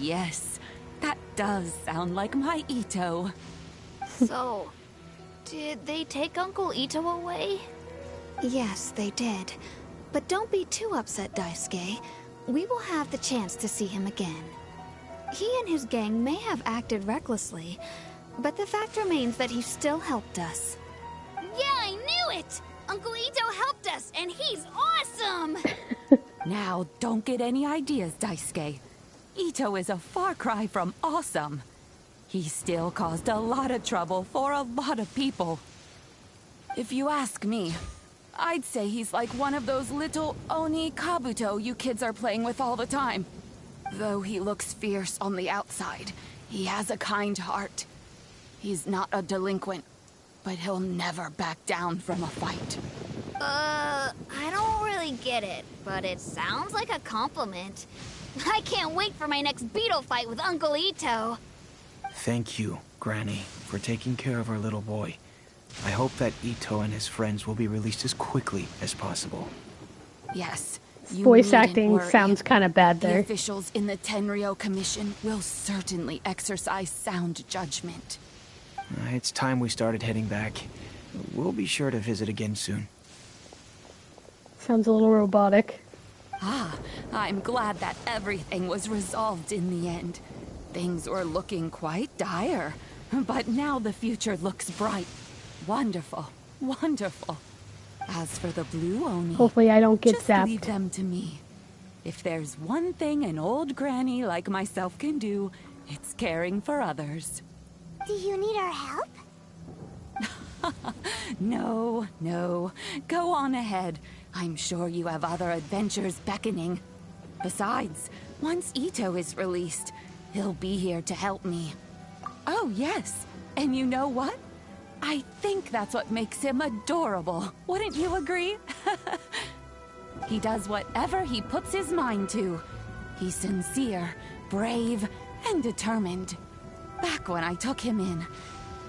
Yes, that does sound like my Ito. So, did they take Uncle Ito away? Yes, they did. But don't be too upset, Daisuke. We will have the chance to see him again. He and his gang may have acted recklessly, but the fact remains that he still helped us. Yeah, I knew it! Uncle Ito helped us, and he's awesome! Now, don't get any ideas, Daisuke. Ito is a far cry from awesome. He still caused a lot of trouble for a lot of people. If you ask me, I'd say he's like one of those little Oni Kabuto you kids are playing with all the time. Though he looks fierce on the outside, he has a kind heart. He's not a delinquent, but he'll never back down from a fight. I don't really get it, but it sounds like a compliment. I can't wait for my next beetle fight with Uncle Ito. Thank you, Granny, for taking care of our little boy. I hope that Ito and his friends will be released as quickly as possible. Yes. Voice acting sounds kind of bad The there. officials in the Tenryo Commission will certainly exercise sound judgment. It's time we started heading back. We'll be sure to visit again soon. Sounds a little robotic. Ah, I'm glad that everything was resolved in the end. Things were looking quite dire, but now the future looks bright. Wonderful, wonderful. As for the blue Oni, Hopefully I don't get just zapped. leave them to me. If there's one thing an old granny like myself can do, it's caring for others. Do you need our help? No, no. Go on ahead. I'm sure you have other adventures beckoning. Besides, once Ito is released, he'll be here to help me. Oh, yes. And you know what? I think that's what makes him adorable. Wouldn't you agree? He does whatever he puts his mind to. He's sincere, brave, and determined. Back when I took him in,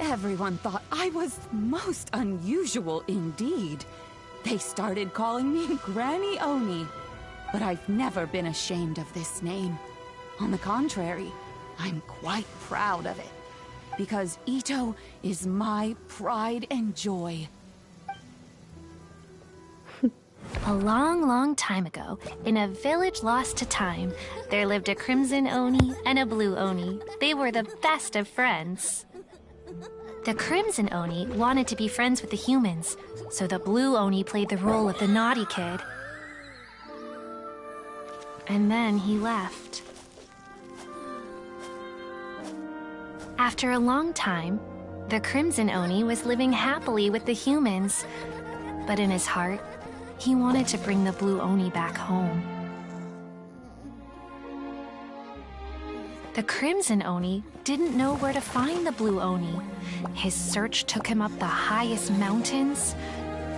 everyone thought I was most unusual indeed. They started calling me Granny Oni, but I've never been ashamed of this name. On the contrary, I'm quite proud of it, because Ito is my pride and joy. A long, long time ago, in a village lost to time, there lived a crimson Oni and a blue Oni. They were the best of friends. The crimson Oni wanted to be friends with the humans, so the blue Oni played the role of the naughty kid. And then he left. After a long time, the Crimson Oni was living happily with the humans. But in his heart, he wanted to bring the Blue Oni back home. The Crimson Oni didn't know where to find the Blue Oni. His search took him up the highest mountains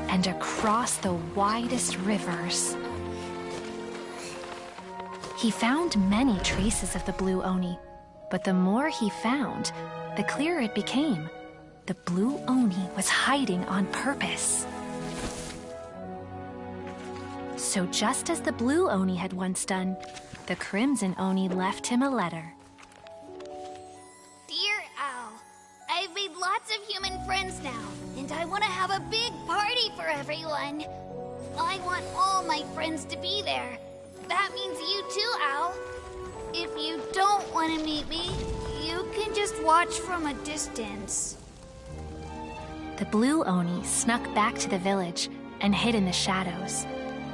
and across the widest rivers. He found many traces of the Blue Oni, but the more he found, the clearer it became. The Blue Oni was hiding on purpose. So just as the Blue Oni had once done, the Crimson Oni left him a letter. Dear Owl, I've made lots of human friends now, and I want to have a big party for everyone. I want all my friends to be there. That means you too, Owl. If you don't want to meet me, you can just watch from a distance. The Blue Oni snuck back to the village and hid in the shadows.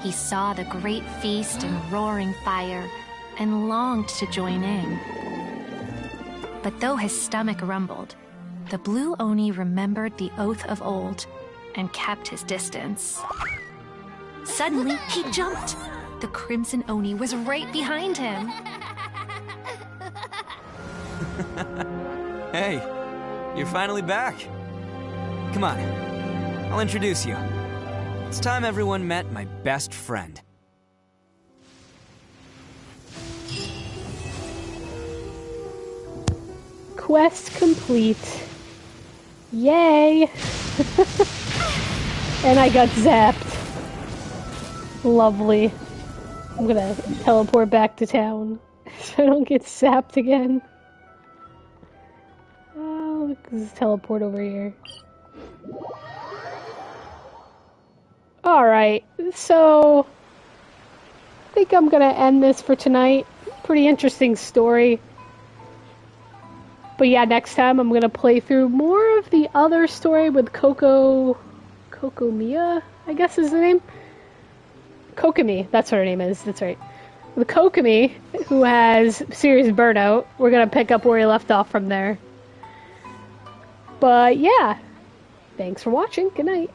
He saw the great feast and roaring fire and longed to join in. But though his stomach rumbled, the Blue Oni remembered the oath of old and kept his distance. Suddenly, he jumped. The Crimson Oni was right behind him. Hey, you're finally back. Come on, I'll introduce you. It's time everyone met my best friend. Quest complete. Yay! And I got zapped. Lovely. I'm gonna teleport back to town so I don't get zapped again. Oh, let's teleport over here. Alright, so I think I'm gonna end this for tonight. Pretty interesting story. But yeah, next time I'm gonna play through more of the other story with Kokomiya, I guess is the name? Kokomi, that's what her name is, that's right. With Kokomi, who has serious burnout, we're gonna pick up where he left off from there. But yeah, thanks for watching, good night.